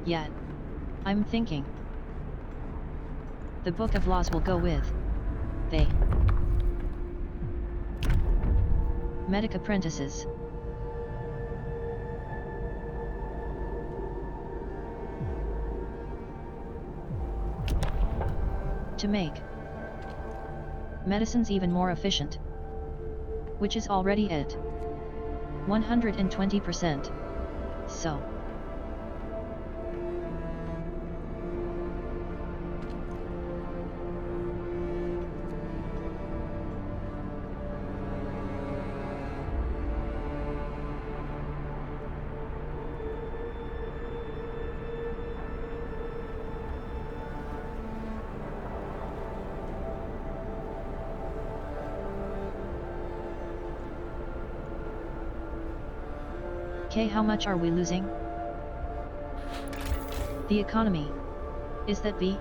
Yet, I'm thinking the Book of Laws will go with they medic apprentices. To make medicines even more efficient, which is already at 120%. So okay, how much are we losing? The economy. Is that B?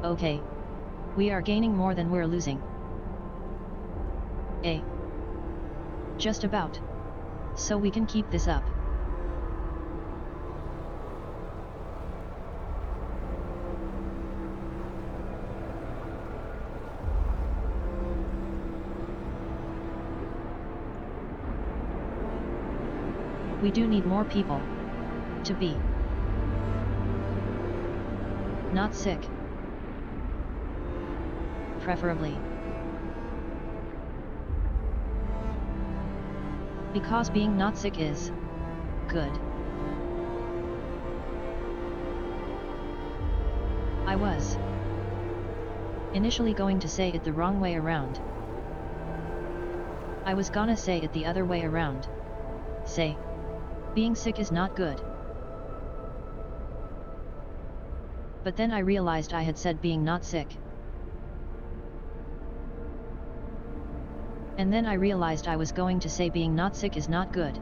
Okay. We are gaining more than we're losing. A. Just about. So we can keep this up. We do need more people to be not sick, preferably, because being not sick is good. I was initially going to say it the wrong way around. I was gonna say it the other way around. Say, being sick is not good. But then I realized I had said being not sick. And then I realized I was going to say being not sick is not good.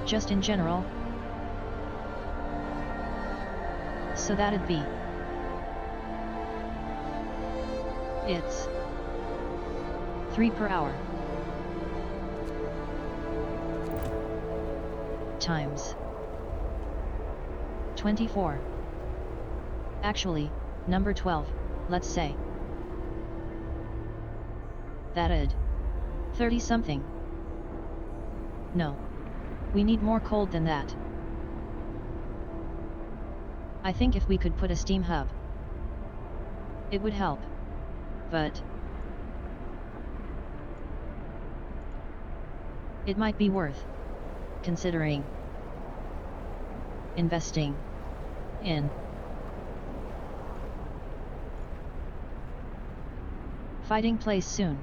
Just in general. So that'd be. It's 3 per hour. Times 24. Actually, number 12, let's say. That'd 30 something. No. We need more coal than that. I think if we could put a steam hub It would help. But it might be worth considering investing in fighting place soon.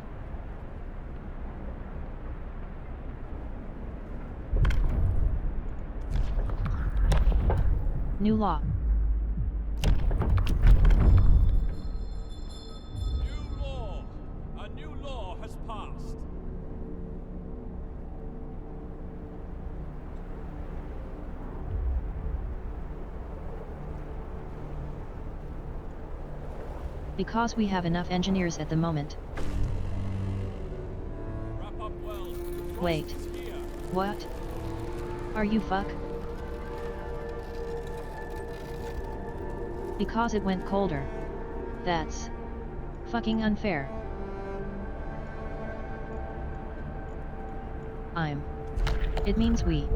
New law. New law! A new law has passed. Because we have enough engineers at the moment. Wrap up well. Frost Wait. is here. What? Are you fuck? Because it went colder. That's fucking unfair. It means we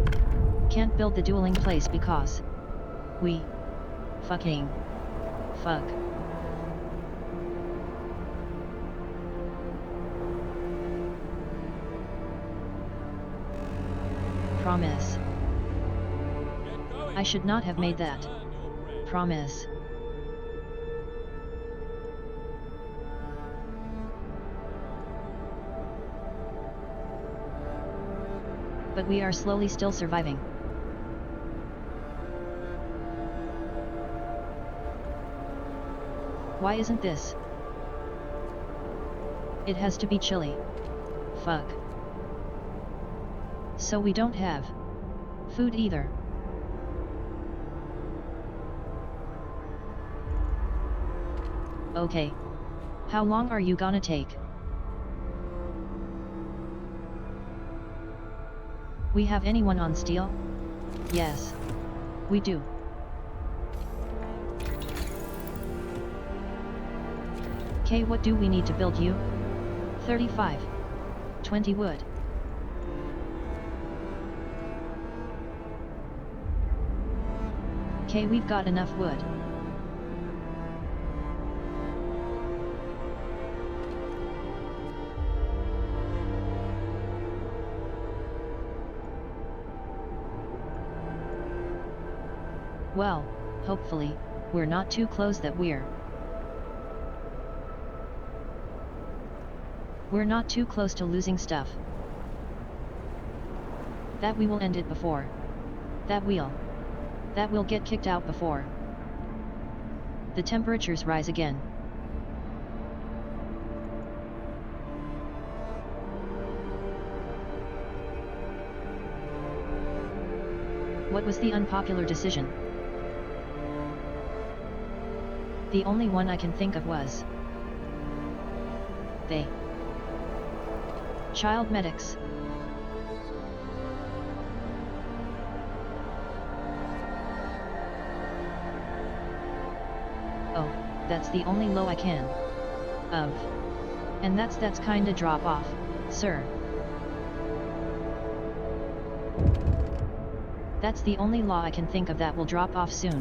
can't build the dueling place because we fucking fuck. Promise. Get going. I should not have made Time that to earn your bread. promise. But we are slowly still surviving. Why isn't this? It has to be chilly. Fuck. So we don't have food either. Okay. How long are you gonna take? We have anyone on steel? Yes. We do. Okay, what do we need to build you? 35. 20 wood. Okay, we've got enough wood. Well, hopefully, we're not too close that we're not too close to losing stuff. That we will end it before. That we'll get kicked out before the temperatures rise again. What was the unpopular decision? The only one I can think of was they. Child medics. Oh, that's the only low I can. Of. And that's kinda drop off, sir. That's the only law I can think of that will drop off soon.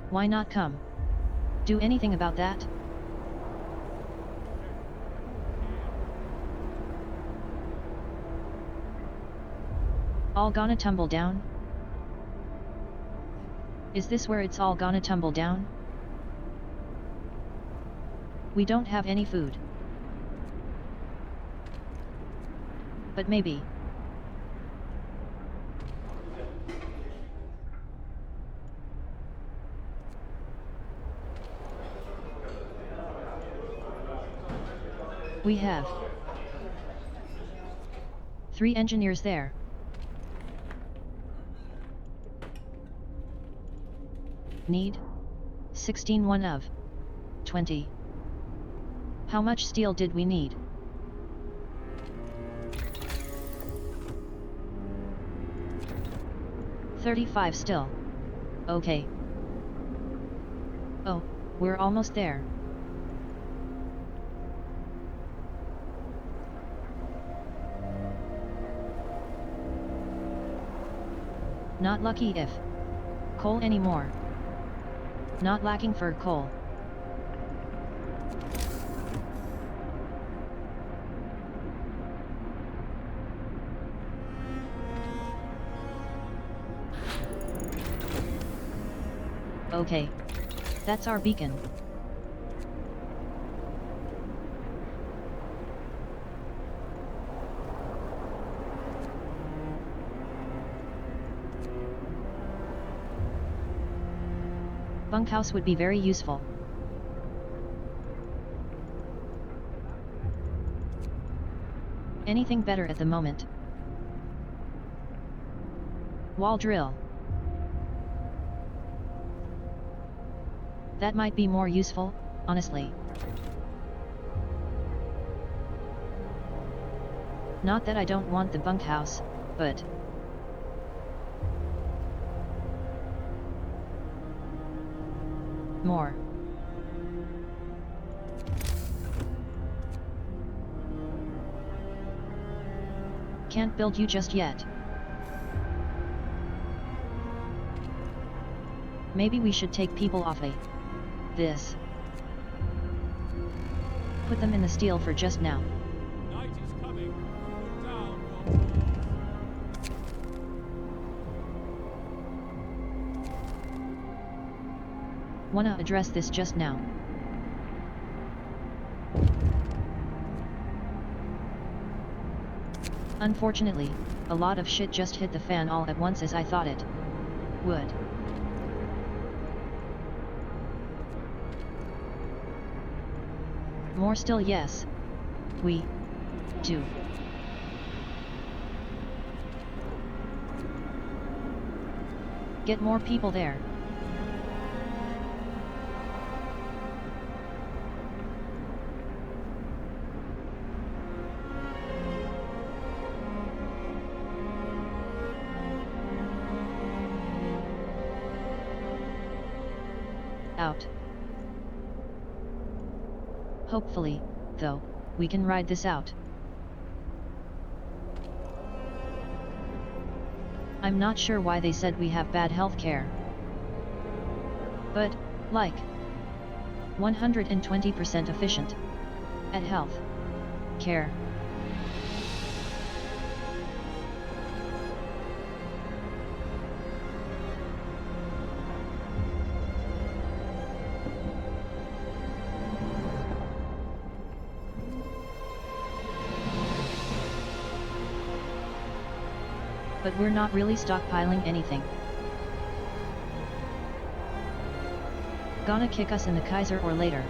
Why not come? Do anything about that? All gonna tumble down? Is this where it's all gonna tumble down? We don't have any food. But maybe. We have 3 engineers there. Need 16 one of 20. How much steel did we need? $35 still. Okay. Oh, we're almost there. Not lucky if Coal anymore. Not lacking for coal. Okay. That's our beacon. Bunkhouse would be very useful. Anything better at the moment? Wall drill. That might be more useful, honestly. Not that I don't want the bunkhouse, but... more. Can't build you just yet. Maybe we should take people off this. Put them in the steel for just now. Night is coming. Put down your tools. Wanna address this just now. Unfortunately, a lot of shit just hit the fan all at once as I thought it would. More still, yes. We do. Get more people there. Out. Hopefully, though, we can ride this out. I'm not sure why they said we have bad healthcare. But, like, 120% efficient at health care. But we're not really stockpiling anything. Gonna kick us in the Kaiser or later.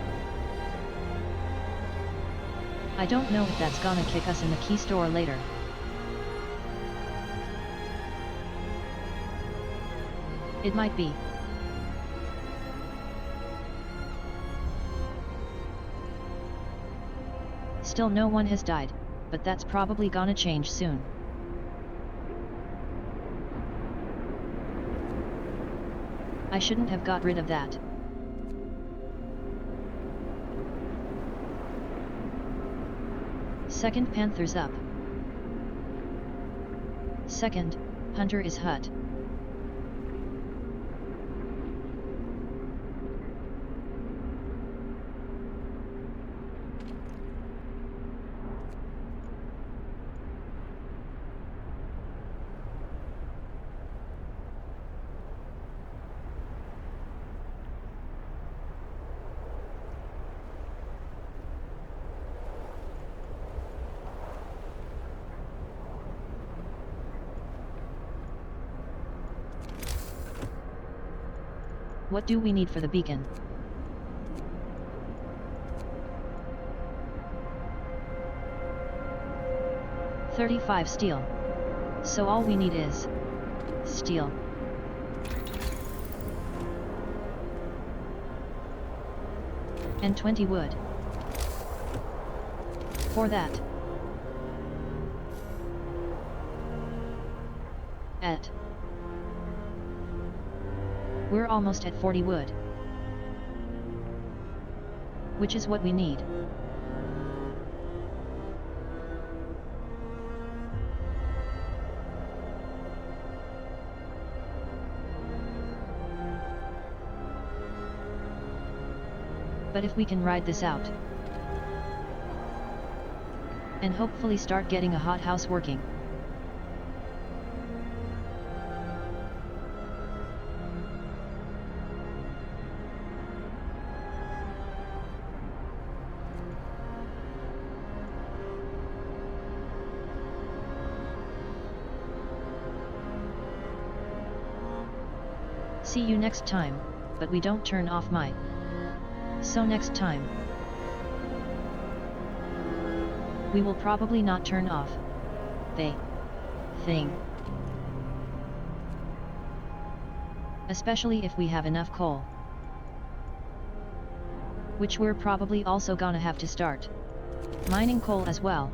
I don't know if that's gonna kick us in the key store later. It might be. Still no one has died, but that's probably gonna change soon. I shouldn't have got rid of that. Second Panther's up. Second, Hunter is hut. What do we need for the beacon? $35 steel. So all we need is steel. And 20 wood. For that. We're almost at 40 wood. Which is what we need. But if we can ride this out, and hopefully start getting a hothouse working. See you next time, but we don't turn off my. So next time, we will probably not turn off the thing. Especially if we have enough coal. Which we're probably also gonna have to start mining coal as well.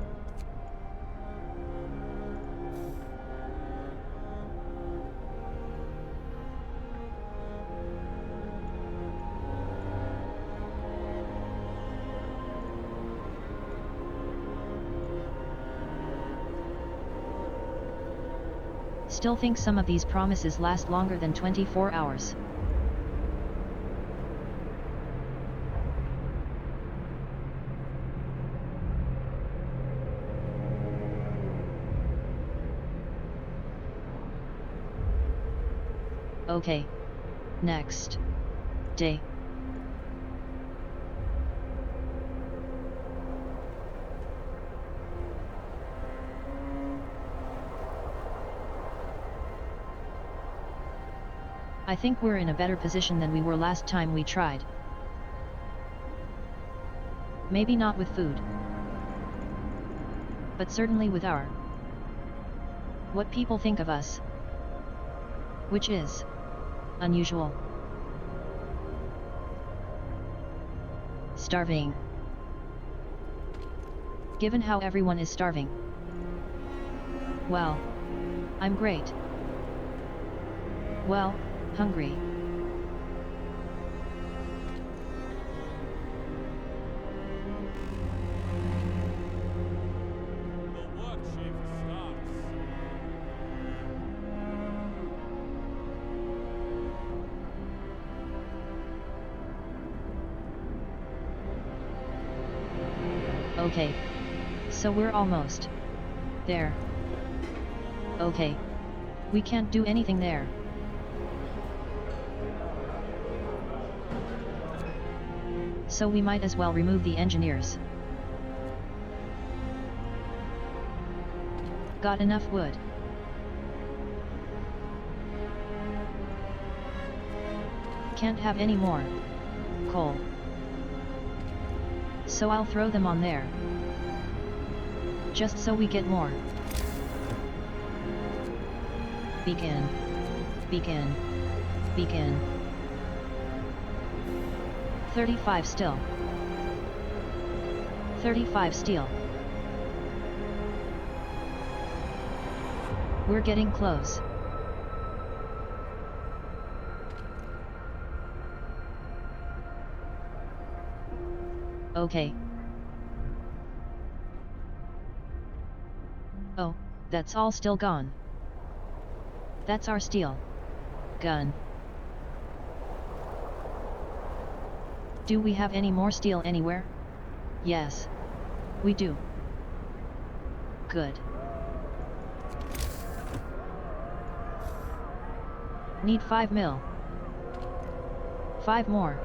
Still think some of these promises last longer than 24 hours. Okay. Next day. I think we're in a better position than we were last time we tried. Maybe not with food, but certainly with our what people think of us, which is unusual. Starving. Given how everyone is starving. Well, I'm great. Well, hungry. The work shift starts. Okay. So we're almost there. Okay. We can't do anything there. So we might as well remove the engineers. Got enough wood. Can't have any more coal. So I'll throw them on there. Just so we get more. Begin. Begin. Begin. 35 still. 35 steel. We're getting close. Okay. Oh, that's all still gone. That's our steel gun. Do we have any more steel anywhere? Yes. We do. Good. Need 5 mil. 5 more.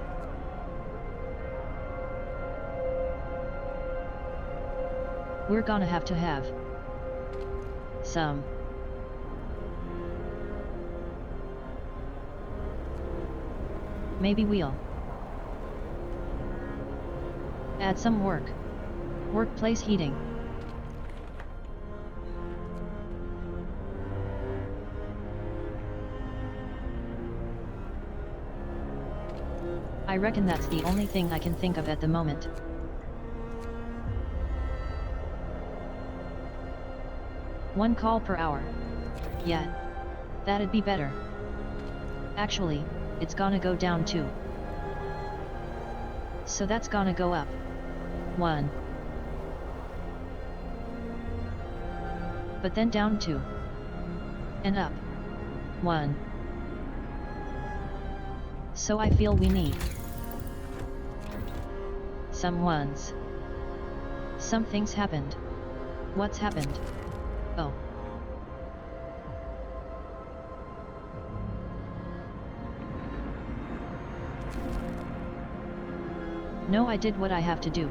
We're gonna have to have some. Maybe we'll add some workplace heating. I reckon that's the only thing I can think of at the moment. One call per hour. Yeah. That'd be better. Actually, it's gonna go down too. So that's gonna go up. 1. But then down 2. And up. 1. Something's happened. What's happened? Oh. No, I did what I have to do.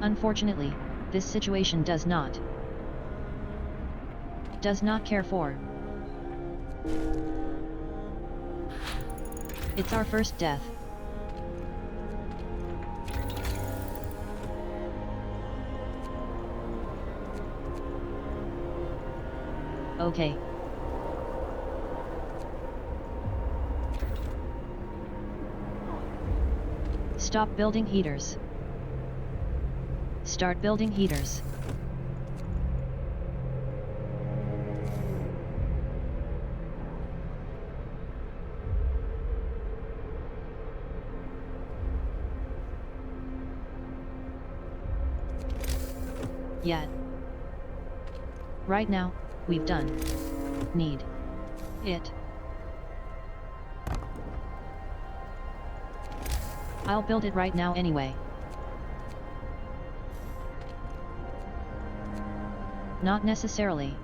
Unfortunately, this situation does not care for. It's our first death. Okay. Stop building heaters. Start building heaters. Yet. Right now, we've done. Need. It. I'll build it right now anyway. Not necessarily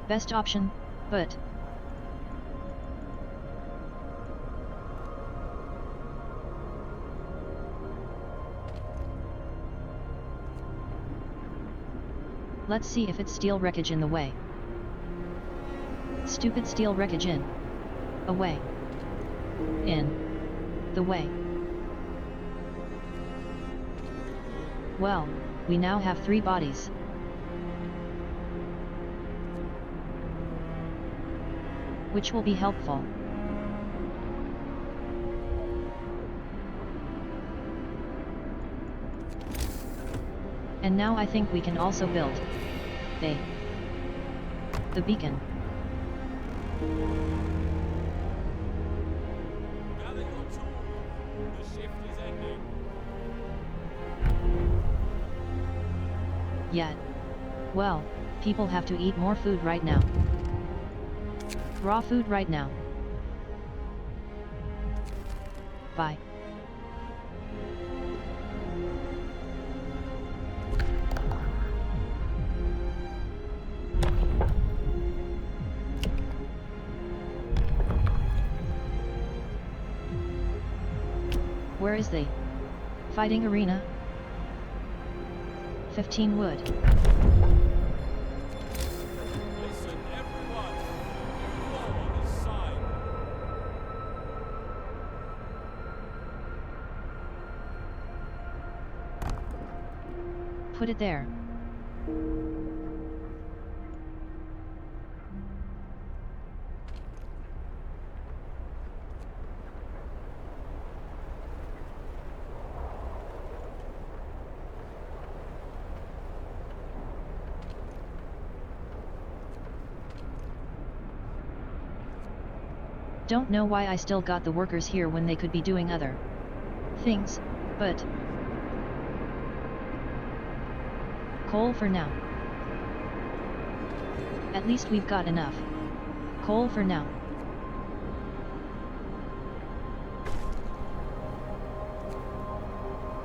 best option, but let's see if it's steel wreckage in the way. Stupid steel wreckage in. Away. In. The way. Well, we now have 3 bodies. Which will be helpful. And now I think we can also build the beacon. Gather your tools. The shift is ending. Yet. Well, people have to eat more food right now. Raw food right now. Bye. Where is the fighting arena? 15 wood. Listen, everyone. You are on his side. Put it there. Don't know why I still got the workers here when they could be doing other things, but coal for now. At least we've got enough coal for now.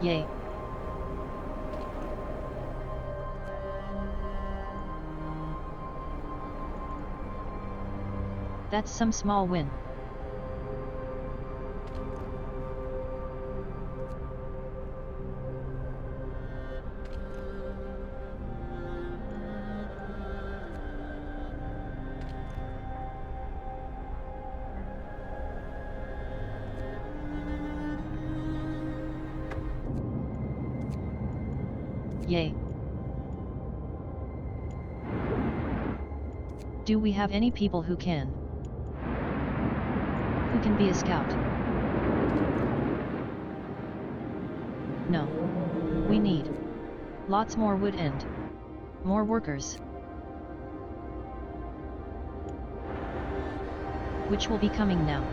Yay. That's some small win. Yay. Do we have any people who can be a scout? No. We need lots more wood and more workers. Which will be coming now.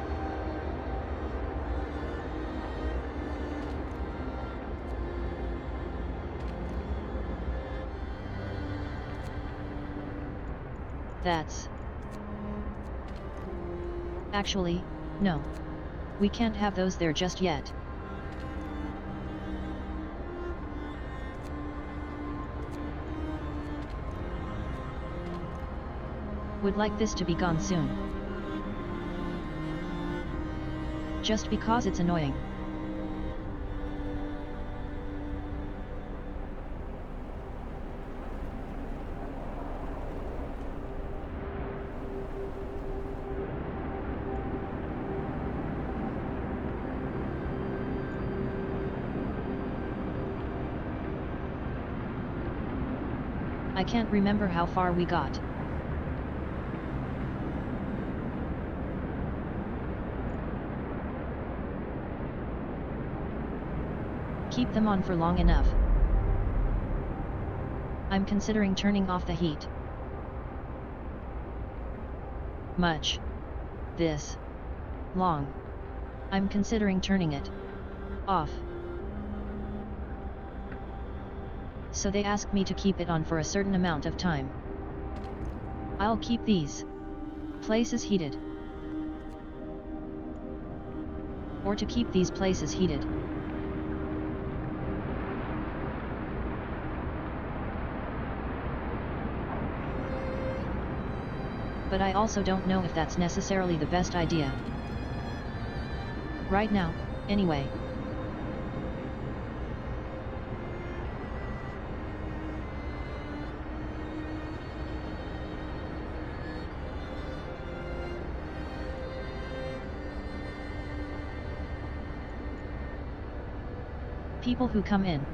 That's... Actually, no. We can't have those there just yet. Would like this to be gone soon. Just because it's annoying. I can't remember how far we got. Keep them on for long enough. I'm considering turning off the heat. Much. This. Long. I'm considering turning it off. So they asked me to keep it on for a certain amount of time. I'll keep these places heated. Or to keep these places heated. But I also don't know if that's necessarily the best idea. Right now, anyway. People who come in.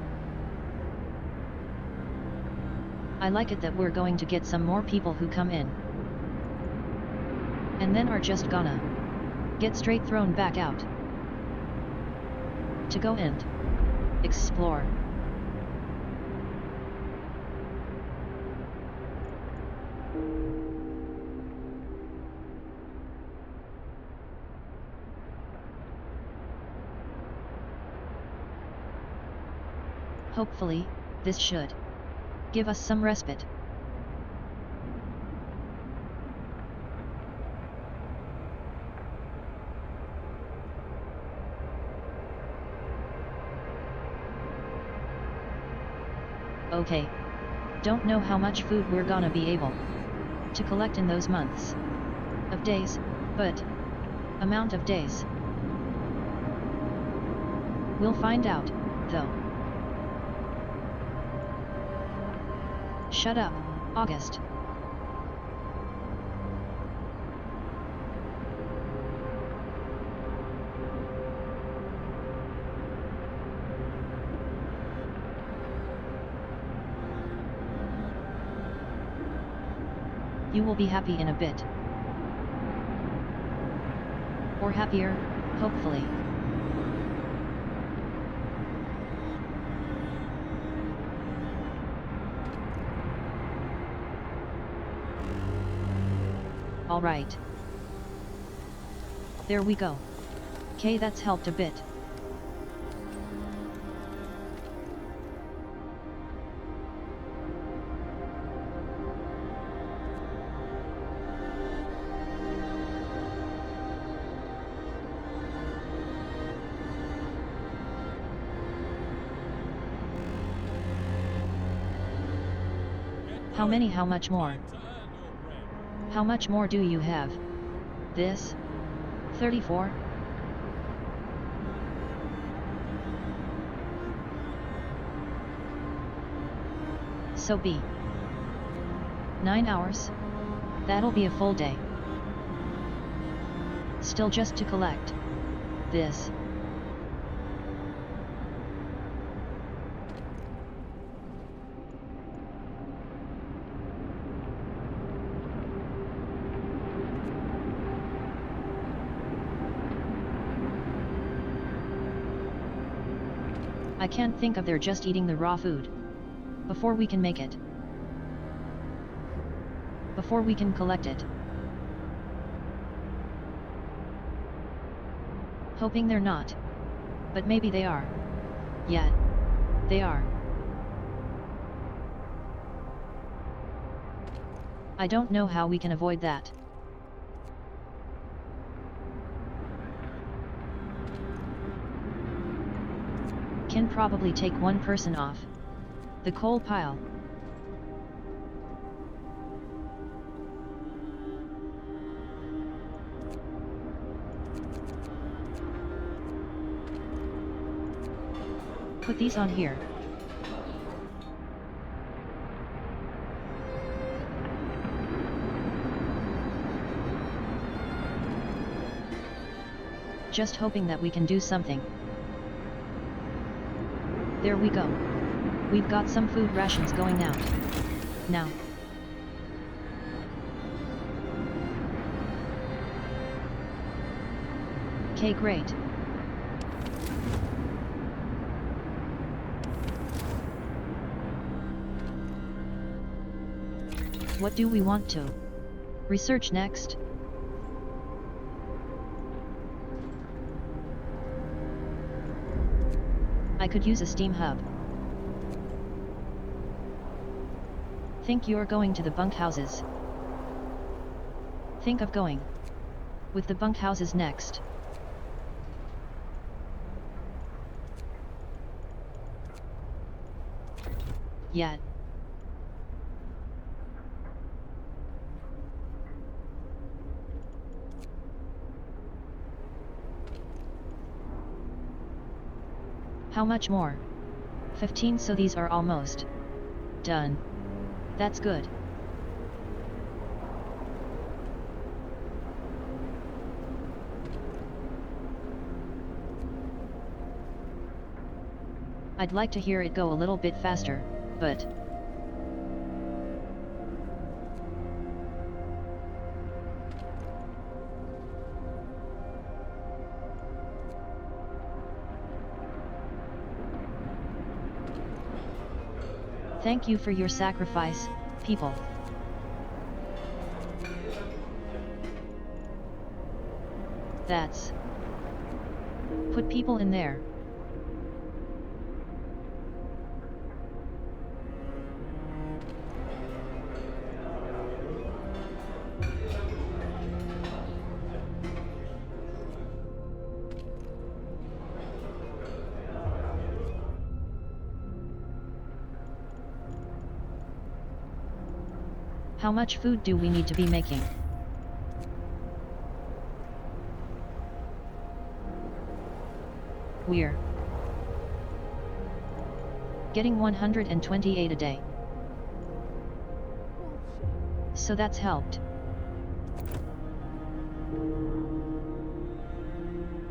I like it that we're going to get some more people who come in. And then are just gonna get straight thrown back out. To go and explore. Hopefully, this should give us some respite. Okay. Don't know how much food we're gonna be able to collect in those months of days, but amount of days. We'll find out, though. Shut up, August. You will be happy in a bit. Or happier, hopefully. All right. There we go. Okay, that's helped a bit. How much more? How much more do you have? This? 34? So be 9 hours? That'll be a full day. Still just to collect this. I can't think of they're just eating the raw food. Before we can make it. Before we can collect it. Hoping they're not. But maybe they are. Yeah. They are. I don't know how we can avoid that. Can probably take one person off the coal pile. Put these on here. Just hoping that we can do something. There we go. We've got some food rations going out. Now. Okay, great. What do we want to research next? I could use a steam hub. Think you're going to the bunkhouses. Think of going with the bunkhouses next. Yet. How much more? 15, so these are almost done. That's good. I'd like to hear it go a little bit faster, but thank you for your sacrifice, people. That's. Put people in there. How much food do we need to be making? We're getting 128 a day. So that's helped.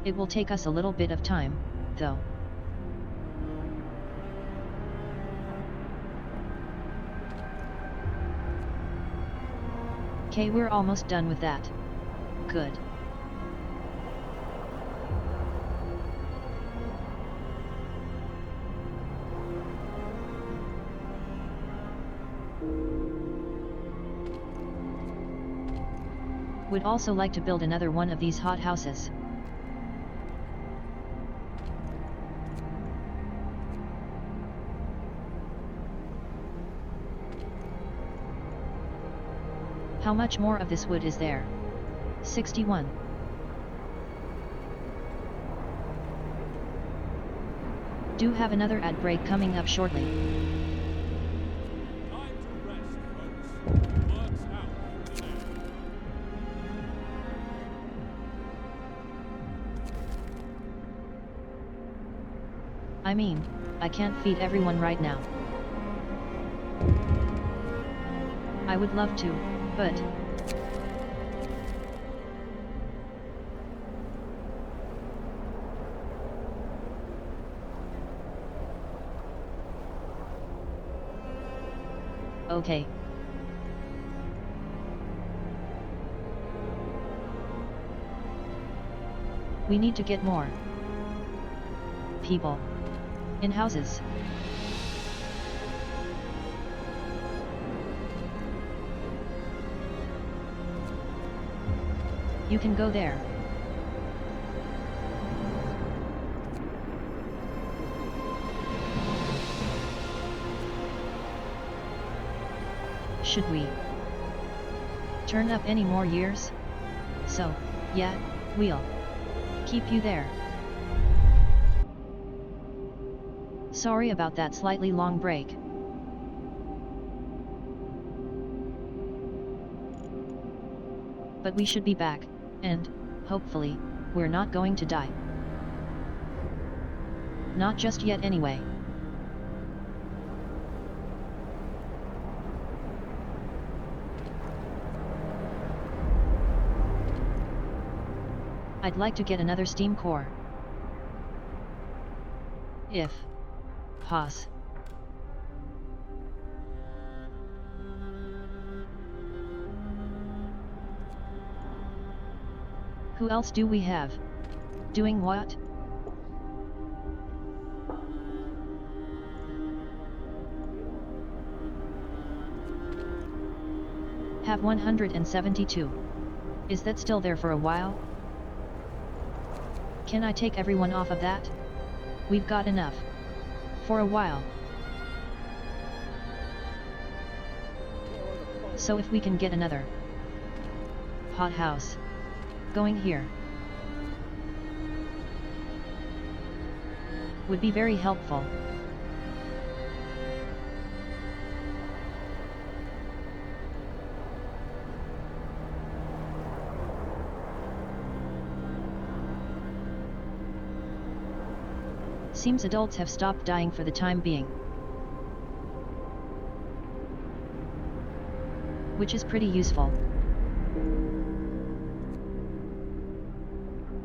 It will take us a little bit of time, though. Okay, we're almost done with that. Good. Would also like to build another one of these hot houses. How much more of this wood is there? 61. Do have another ad break coming up shortly. Time to rest, folks. Work's out for the day. I mean, I can't feed everyone right now. I would love to, but okay. We need to get more people in houses. You can go there. Should we Turn up any more years? So, yeah, we'll keep you there. Sorry about that slightly long break. But we should be back, and, hopefully, we're not going to die. Not just yet anyway. I'd like to get another steam core. If pos. Who else do we have? Doing what? Have 172. Is that still there for a while? Can I take everyone off of that? We've got enough. For a while. So if we can get another hothouse going here, would be very helpful. Seems adults have stopped dying for the time being. Which is pretty useful.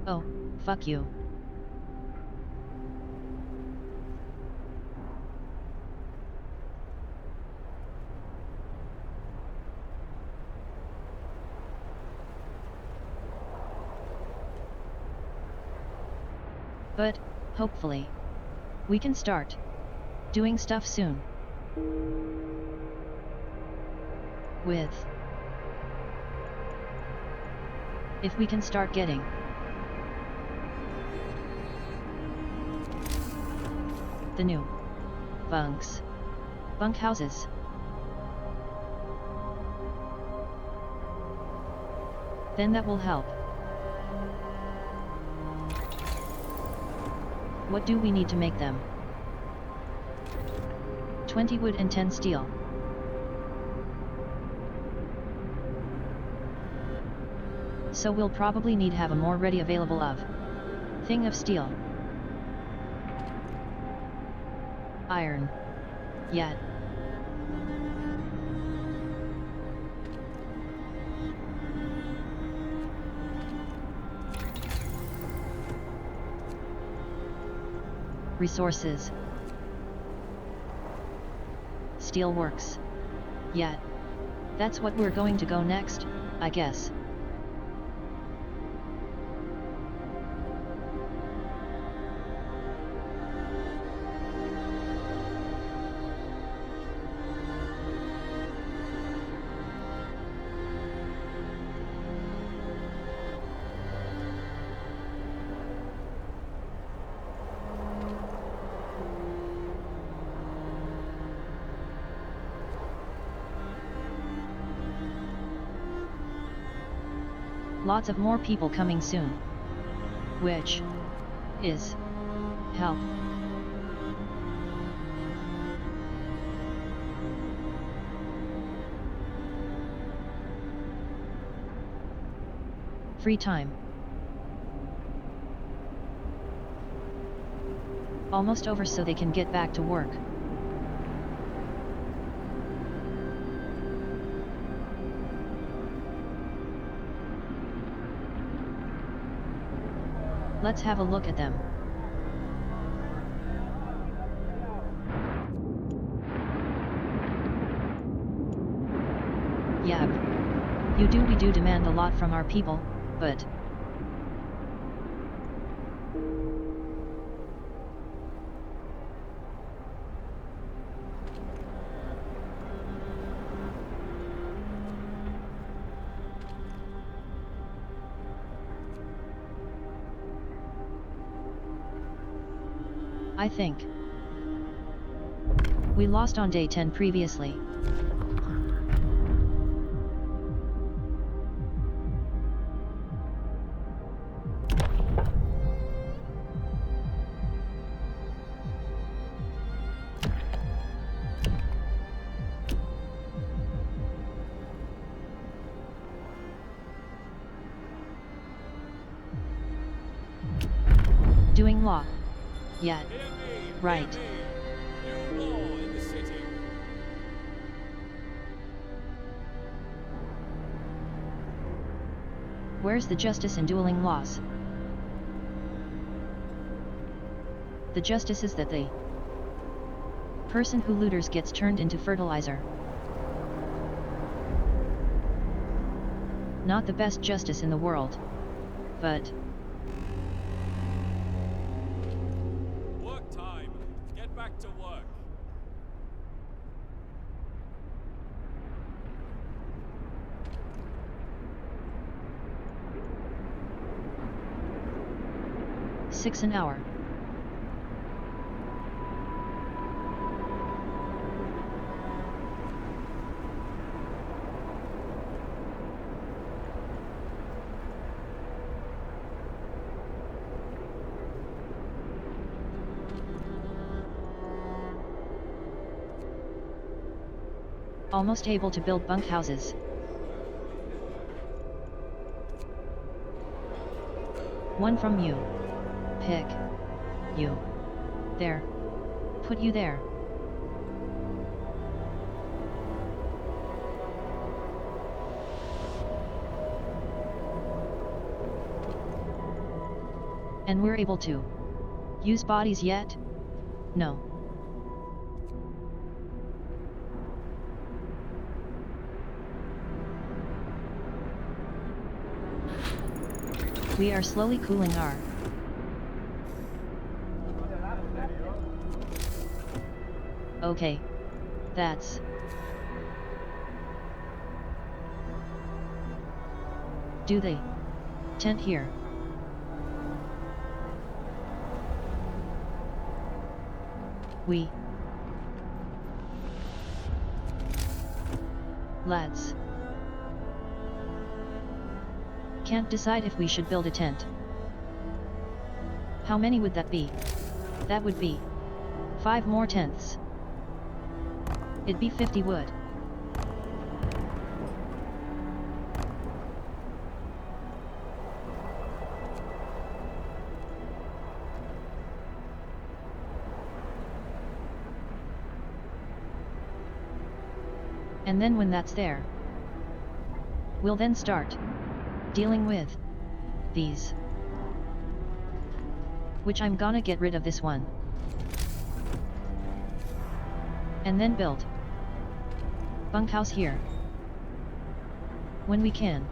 Oh, fuck you. But, hopefully, we can start doing stuff soon. With if we can start getting the new bunk houses. Then that will help. What do we need to make them? 20 wood and 10 steel. So we'll probably need have a more ready available of thing of steel. Iron. Yet. Resources. Steelworks. Yet. That's what we're going to go next, I guess. Lots of more people coming soon. Which is help. Free time. Almost over so they can get back to work. Let's have a look at them. Yep. We do demand a lot from our people, but I think we lost on day 10 previously. law. Yet. Hear me, Right. hear me. New law in the city. Where's the justice in dueling laws? The justice is that the person who looters gets turned into fertilizer. Not the best justice in the world. But Work time. Get back to work. $6 an hour. Almost able to build bunkhouses. One from you. Pick. You. There. Put you there. And we're able to use bodies yet? No. We are slowly cooling our okay. That's do they tent here? We lads can't decide if we should build a tent. How many would that be? That would be 5 more tents. It'd be 50 wood. And then when that's there, we'll then start dealing with these. Which I'm gonna get rid of this one. And then build bunkhouse here. When we can.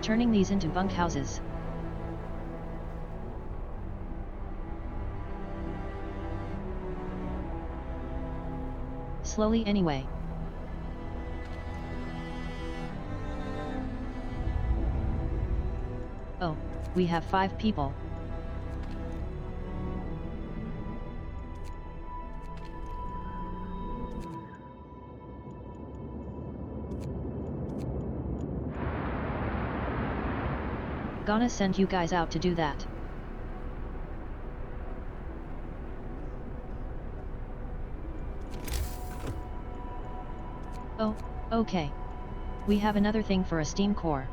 Turning these into bunkhouses. Slowly anyway. Oh, we have 5 people. Gonna send you guys out to do that. Oh, okay. We have another thing for a steam core.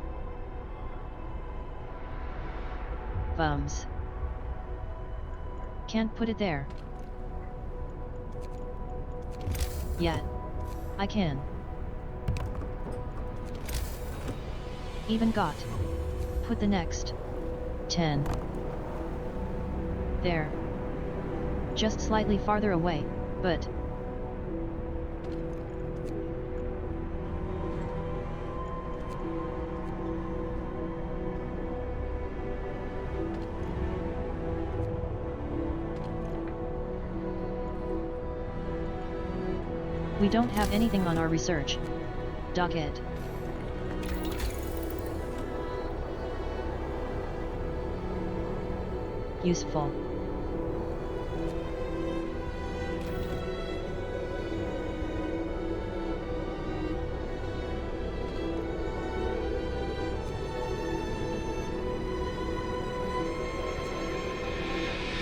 Bums. Can't put it there. Yet. I can. Even got. Put the next 10. There. Just slightly farther away, but we don't have anything on our research docket. Useful.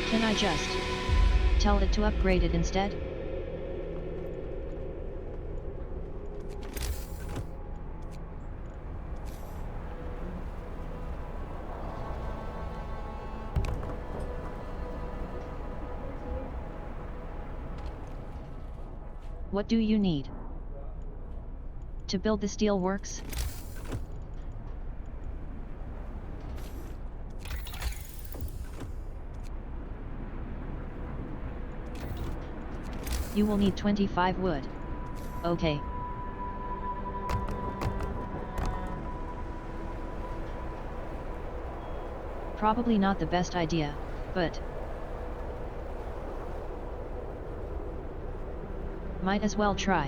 Can I just tell it to upgrade it instead? What do you need? To build the steel works? You will need 25 wood. Okay. Probably not the best idea, but might as well try.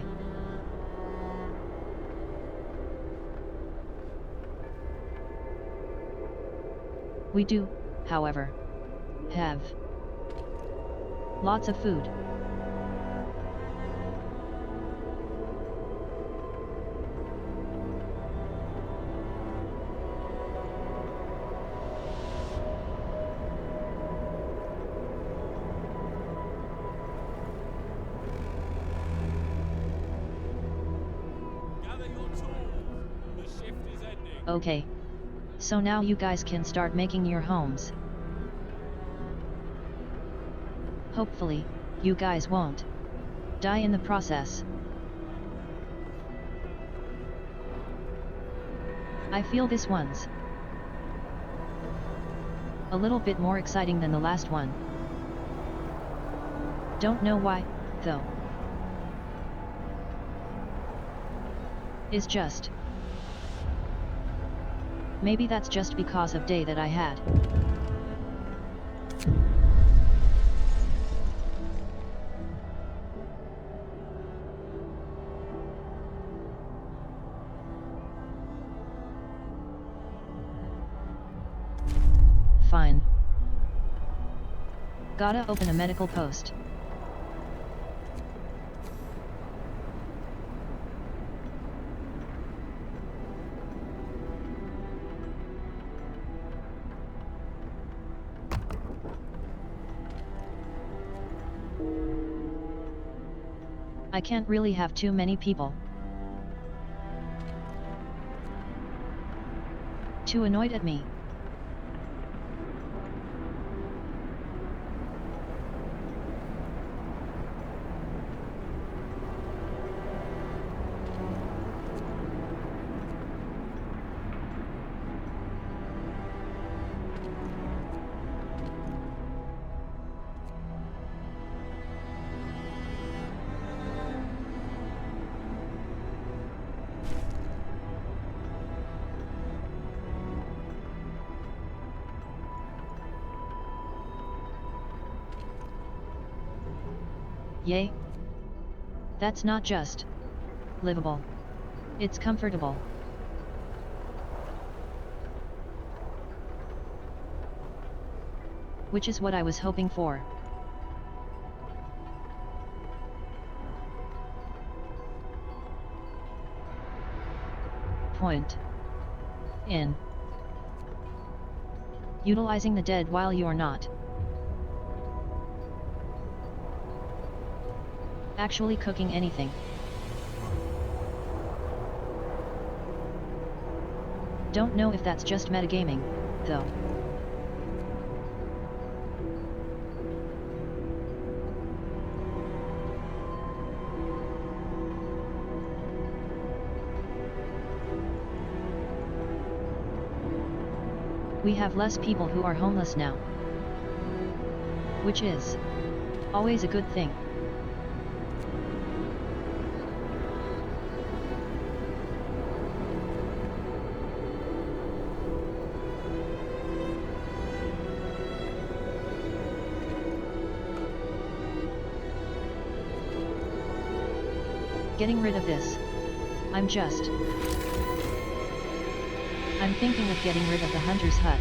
We do, however, have lots of food. Gather your tools. The shift is ending. Okay. So now you guys can start making your homes. Hopefully, you guys won't die in the process. I feel this one's a little bit more exciting than the last one. Don't know why, though. Is just. Maybe that's just because of day that I had. Fine. Gotta open a medical post. I can't really have too many people. Too annoyed at me. Yay. That's not just livable. It's comfortable. Which is what I was hoping for. Point in utilizing the dead while you're not actually cooking anything. Don't know if that's just metagaming, though. We have less people who are homeless now, which is always a good thing. Getting rid of this. I'm thinking of getting rid of the hunter's hut.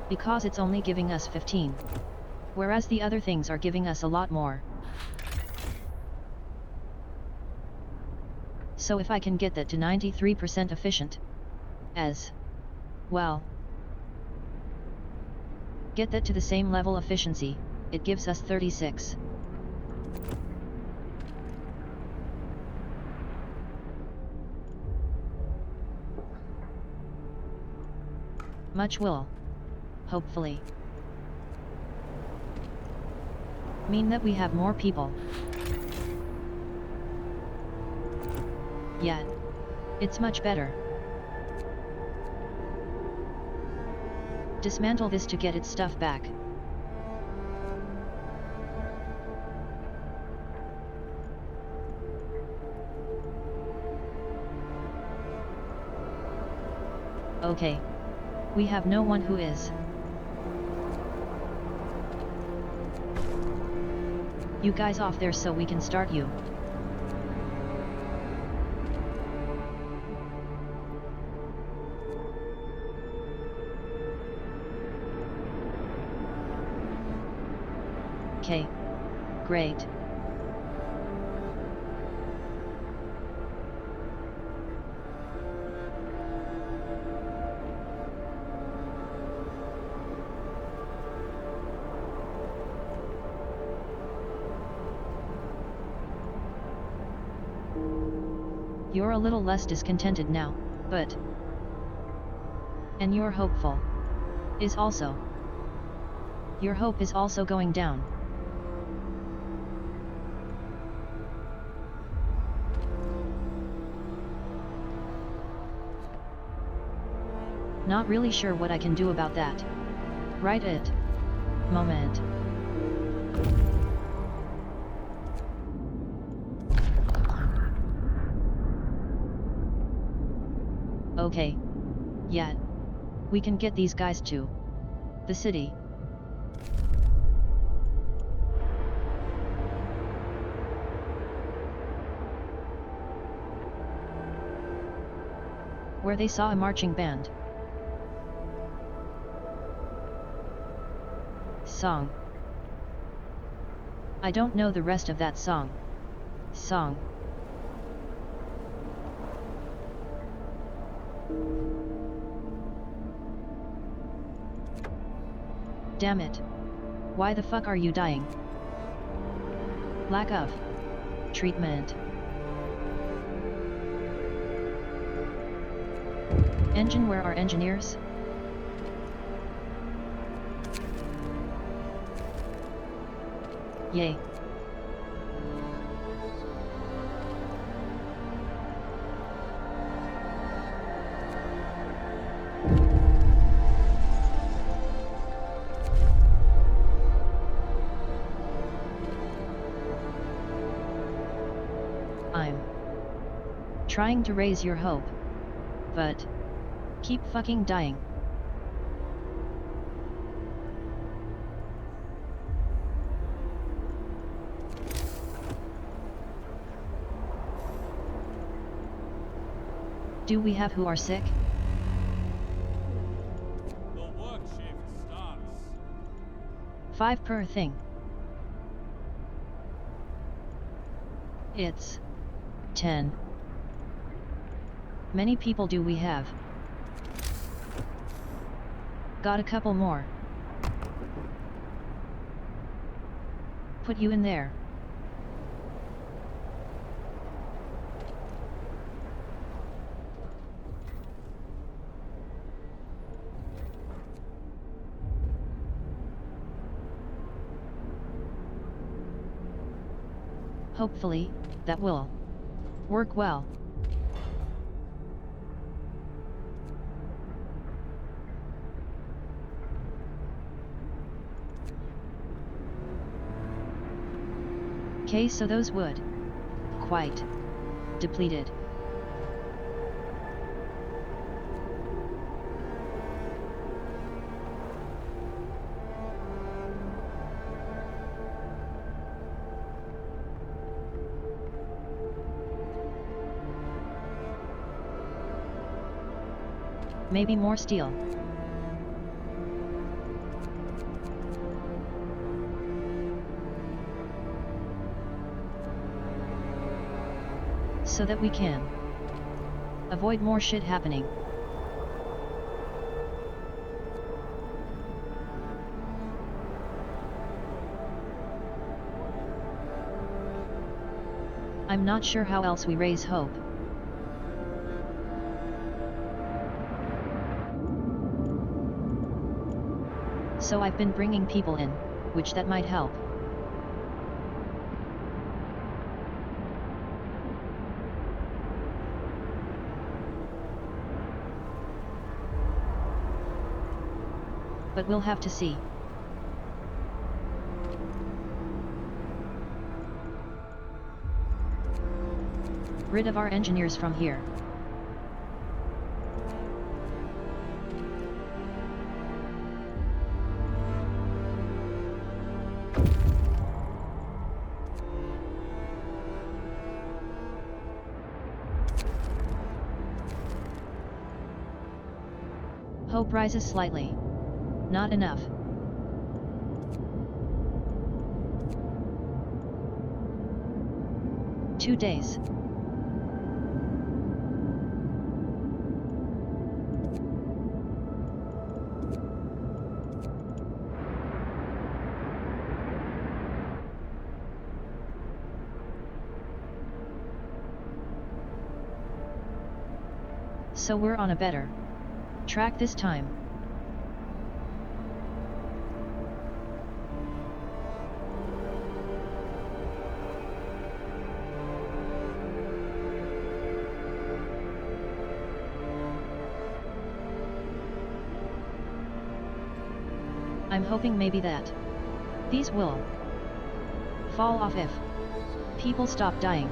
Because it's only giving us 15. Whereas the other things are giving us a lot more. So if I can get that to 93% efficient, as well, get that to the same level efficiency, it gives us 36. Much will, hopefully, mean that we have more people. Yet, it's much better. Dismantle this to get its stuff back. Okay. We have no one who is. You guys off there so we can start you. Okay. Great. You're a little less discontented now, but... And you're hopeful. Is also. Your hope is also going down. Not really sure what I can do about that. Right it. Moment. Okay. Yeah. We can get these guys to the city. Where they saw a marching band. Song. I don't know the rest of that song. Song. Damn it. Why the fuck are you dying? Lack of treatment. Engine, where are engineers? Yay. I'm trying to raise your hope, but keep fucking dying. Do we have who are sick? The work shift starts. 5 per thing. It's 10. Many people do we have? Got a couple more. Put you in there. Hopefully, that will work well. Okay, so those would quite depleted. Maybe more steel. So that we can avoid more shit happening. I'm not sure how else we raise hope. So I've been bringing people in, which that might help. But we'll have to see. Rid of our engineers from here. Hope rises slightly. Not enough. Two days. So we're on a better track this time. I'm hoping maybe that these will fall off if people stop dying.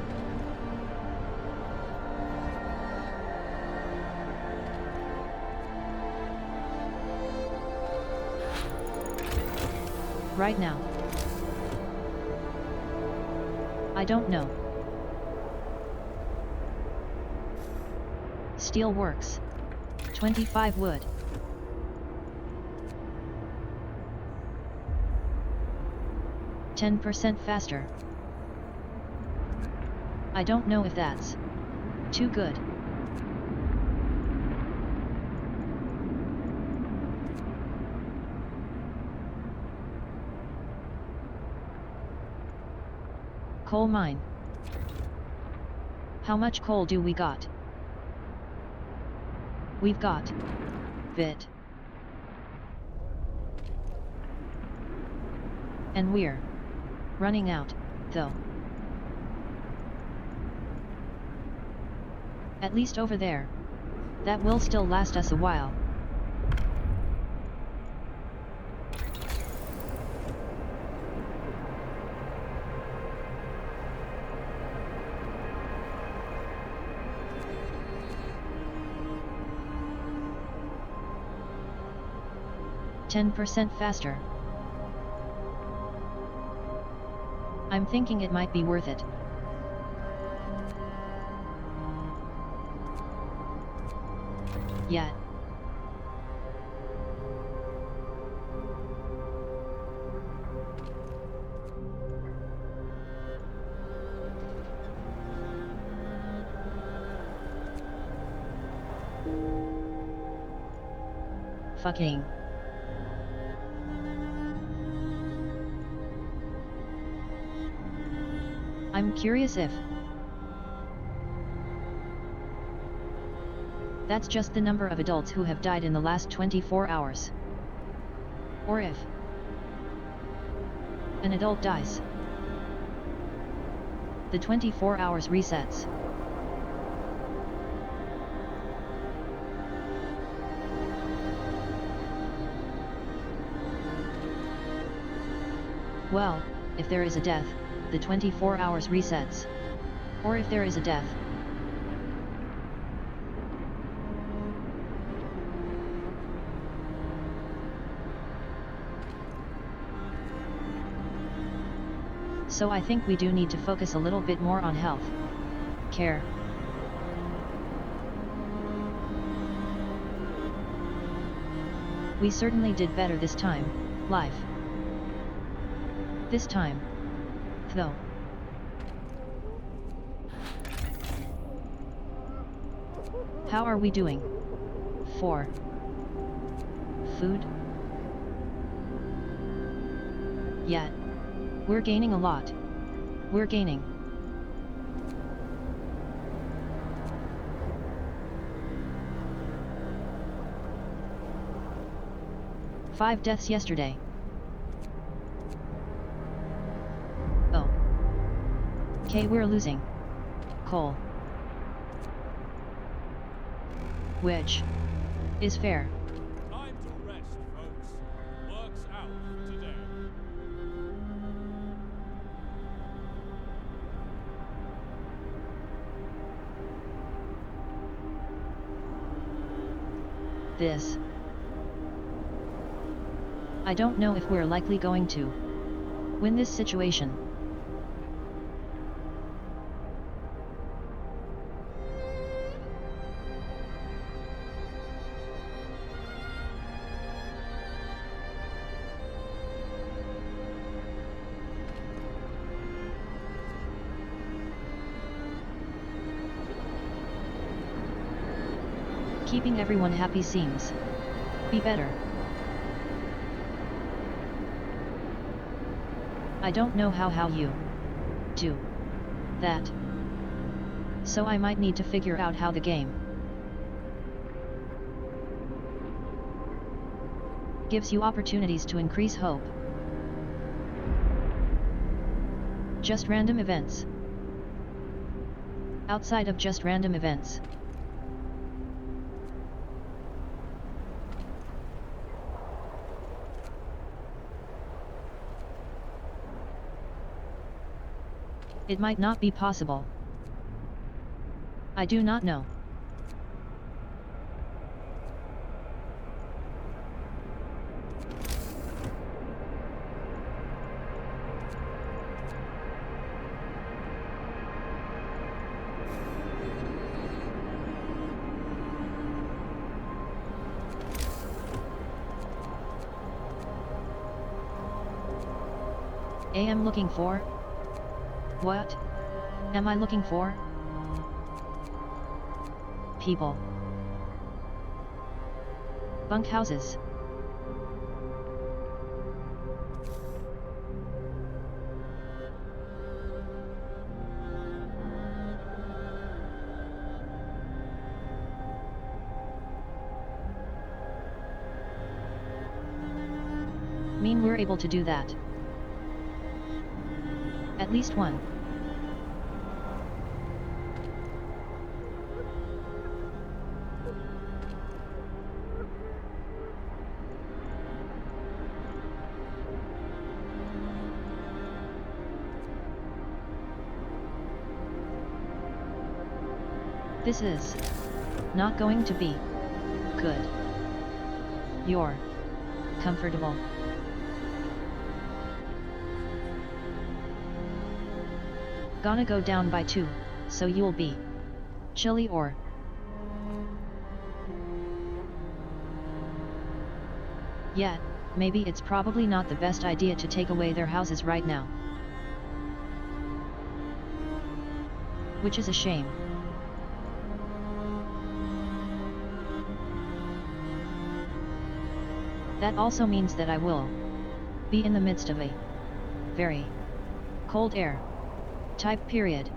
Right now, I don't know. Steel works. 25 wood. %10 faster. I don't know if that's too good. Coal mine. How much coal do we got? We've got bit. And we're running out, though. At least over there. That will still last us a while. %10 faster. I'm thinking it might be worth it. Yet. Fucking. I'm curious if that's just the number of adults who have died in the last 24 hours. Or if an adult dies, the 24 hours resets. Well, if there is a death, the 24 hours resets. Or if there is a death, so I think we do need to focus a little bit more on health care. We certainly did better this time, life. This time, though. How are we doing? For food? Yet. We're gaining a lot. We're gaining. 5 deaths yesterday. Oh. Okay, we're losing. Coal. Which is fair. Time to rest, folks. Work's out today. This. I don't know if we're likely going to win this situation. Keeping everyone happy seems be better. I don't know how you do that. So I might need to figure out how the game gives you opportunities to increase hope. Just random events. Outside of just random events. It might not be possible. I do not know. Am looking for? What am I looking for? People. Bunkhouses. Mean we're able to do that. At least one. This is not going to be good. You're comfortable. Gonna go down by 2, so you'll be chilly or yeah, maybe it's probably not the best idea to take away their houses right now. Which is a shame. That also means that I will be in the midst of a very cold air type period.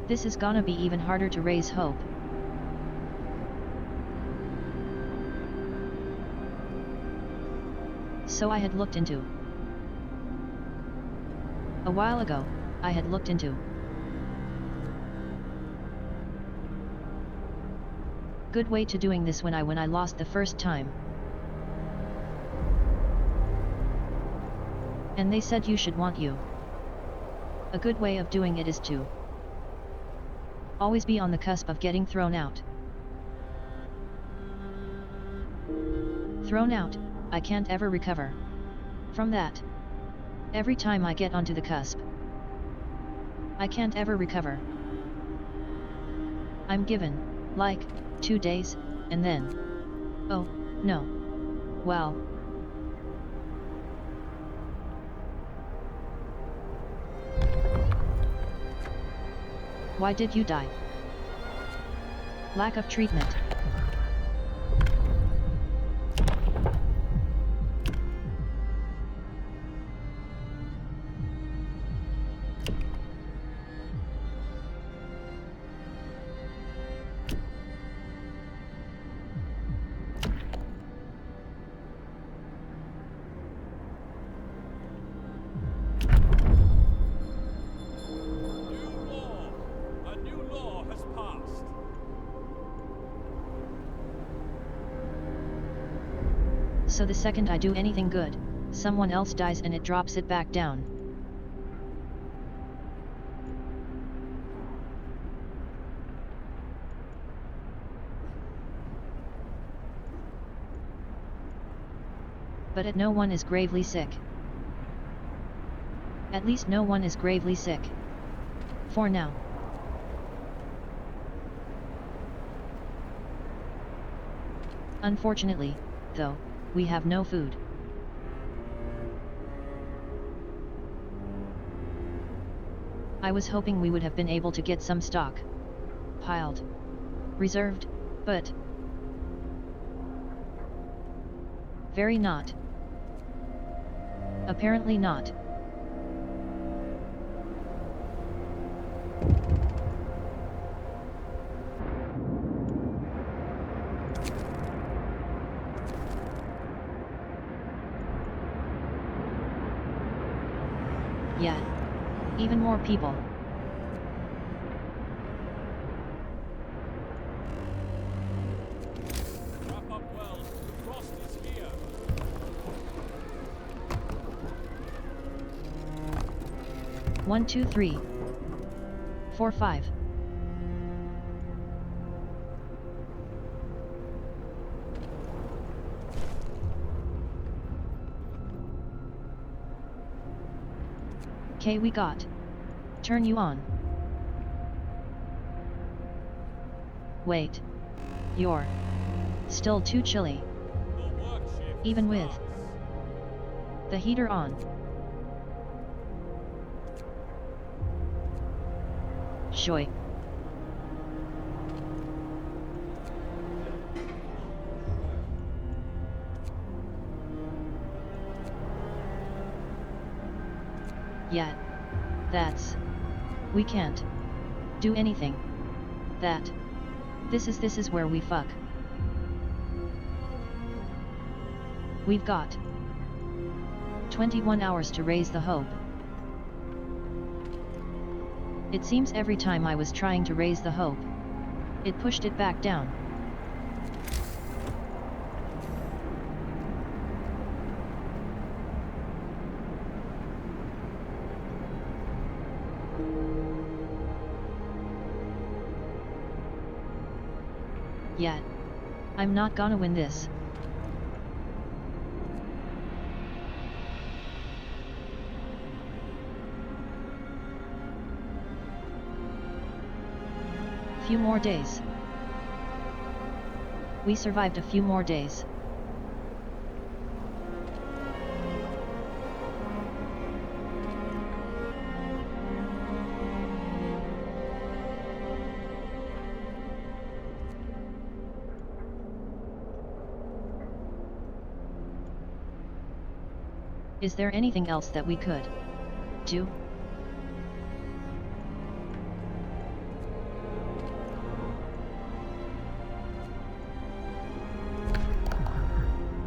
This is gonna be even harder to raise hope. So I had looked into. A while ago, I had looked into. Good way to doing this when I lost the first time. And they said you should want you. A good way of doing it is to always be on the cusp of getting thrown out. Thrown out, I can't ever recover from that. Every time I get onto the cusp, I can't ever recover. I'm given, like, 2 days, and then, oh, no. Well. Why did you die? Lack of treatment. So the second I do anything good, someone else dies and it drops it back down. But no one is gravely sick. At least no one is gravely sick. For now. Unfortunately, though, we have no food. I was hoping we would have been able to get some stock piled, reserved, but very not. Apparently not. Yeah. Even more people. Wrap up well. The frost is here. One, two, 3, 4, 5. Okay, we got. Turn you on. Wait. You're still too chilly. The work shift Even with starts. the heater on. Shoy. Yeah. That's. We can't do anything. That. This is where we fuck. We've got 21 hours to raise the hope. It seems every time I was trying to raise the hope, it pushed it back down. Yeah. I'm not gonna win this. Few more days. We survived a few more days. Is there anything else that we could do?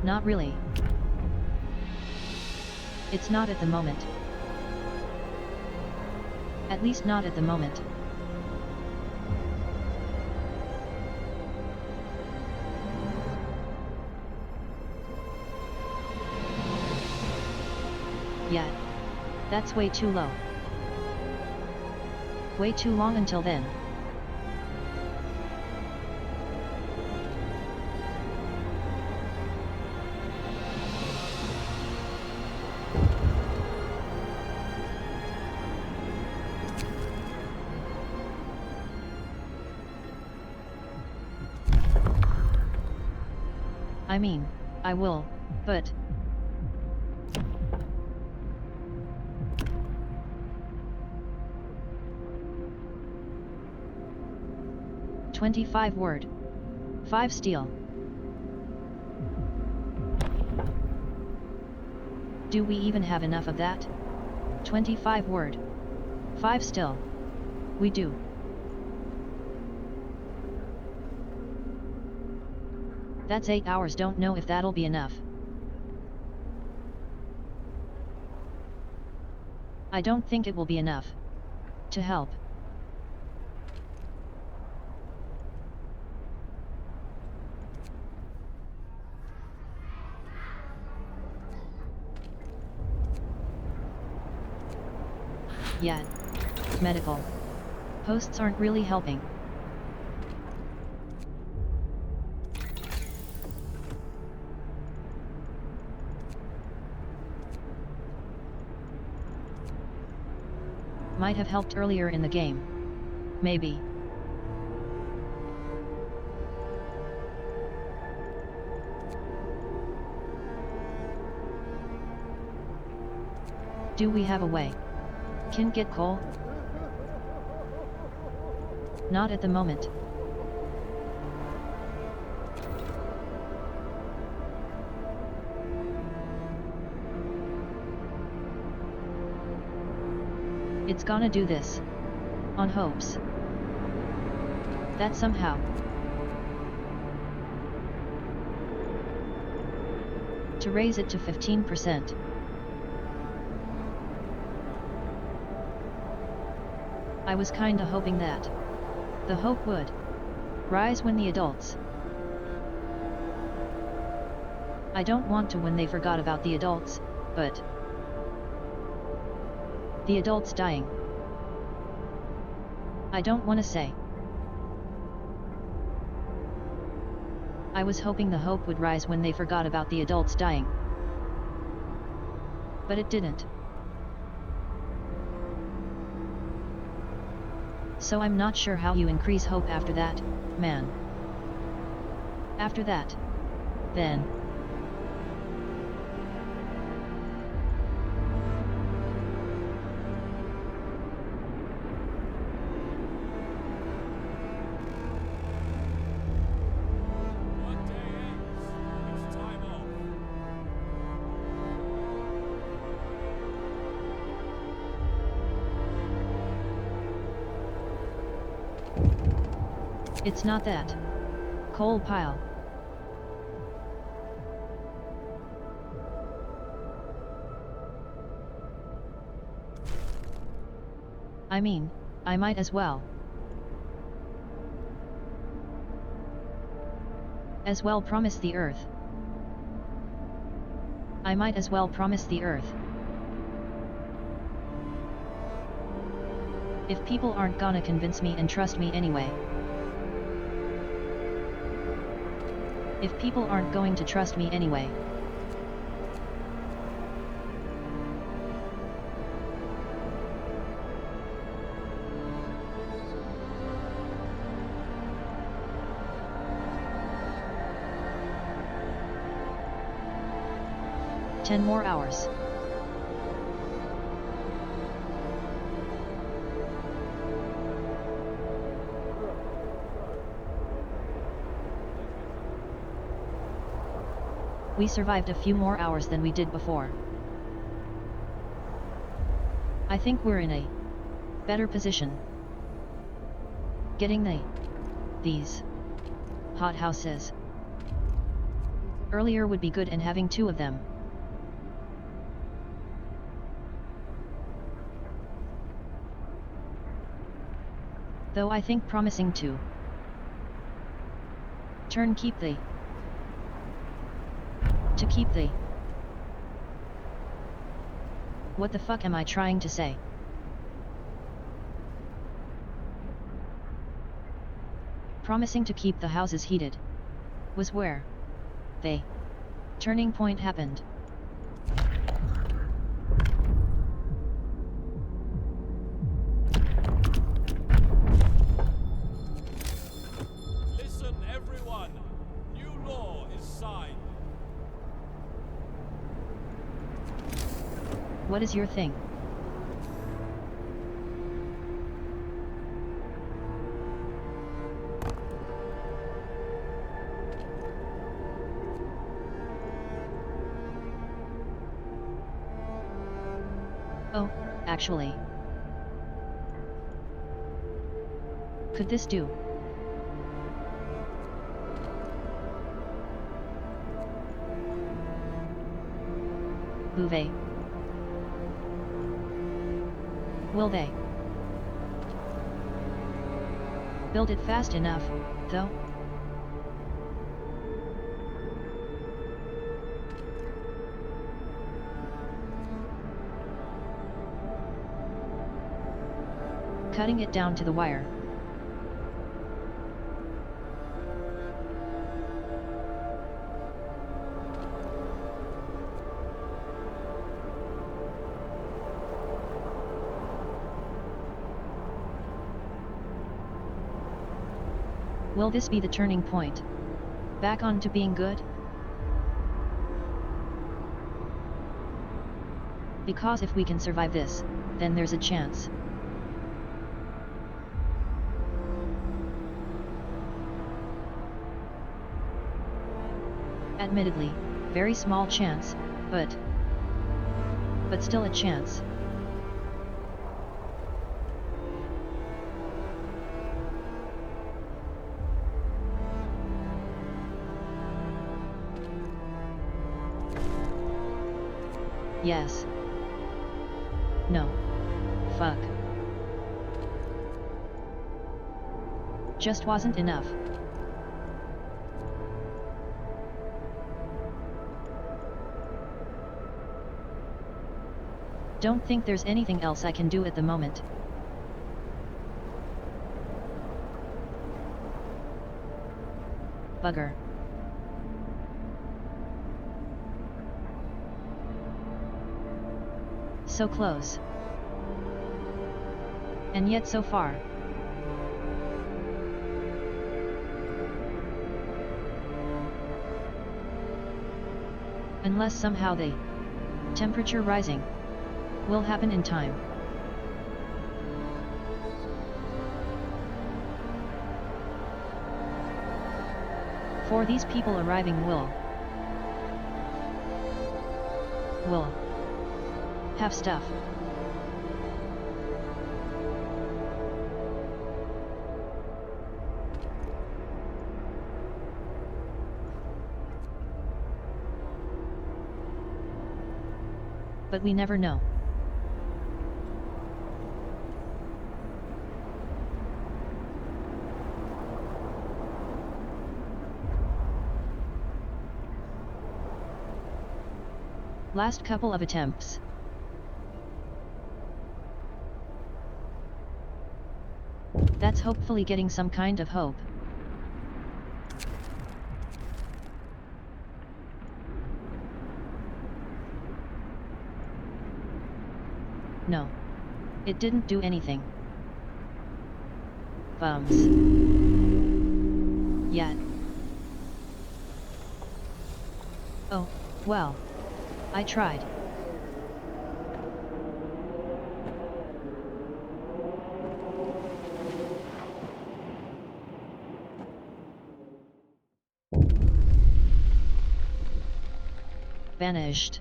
Not really. It's not at the moment. At least not at the moment. Yeah. That's way too low. Way too long until then. I mean, I will, but... $25 word. 5 steel. Do we even have enough of that? 25 word. 5 still. We do. That's 8 hours, don't know if that'll be enough. I don't think it will be enough. To help. Yeah. Medical posts aren't really helping. Might have helped earlier in the game. Maybe. Do we have a way? Can get coal? Not at the moment. It's gonna do this. On hopes that somehow to raise it to 15%. I was kinda hoping that the hope would rise when the adults. I don't want to when they forgot about the adults, but the adults dying. I don't want to say. I was hoping the hope would rise when they forgot about the adults dying. But it didn't. So I'm not sure how you increase hope after that, man. After that. Then. Workday ends. It's time off. It's not that coal pile. I mean, I might as well. As well promise the earth. I might as well promise the earth. If people aren't gonna convince me and trust me anyway. If people aren't going to trust me anyway. Ten more hours. We survived a few more hours than we did before. I think we're in a better position. Getting these hot houses earlier would be good, and having two of them. Though I think promising to keep the what the fuck am I trying to say? Promising to keep the houses heated was where the turning point happened. Listen, everyone. New law is signed. What is your thing? Oh, actually. Could this do? Bouvet. Will they build it fast enough, though? cutting it down to the wire. Will this be the turning point? Back on to being good? Because if we can survive this, then there's a chance. Admittedly, very small chance, but still a chance. Yes. No. Fuck. Just wasn't enough. Don't think there's anything else I can do at the moment. Bugger. So close. And yet so far. Unless somehow the temperature rising will happen in time. For these people arriving will have stuff. But we never know. Last couple of attempts. That's hopefully getting some kind of hope. No. It didn't do anything. Bums. Yet. Oh, well. I tried. Vanished.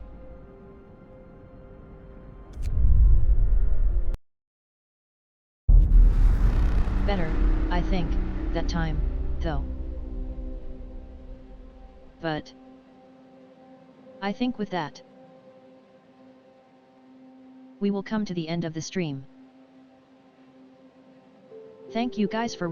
Better, I think, that time, though. But I think with that, we will come to the end of the stream. Thank you guys for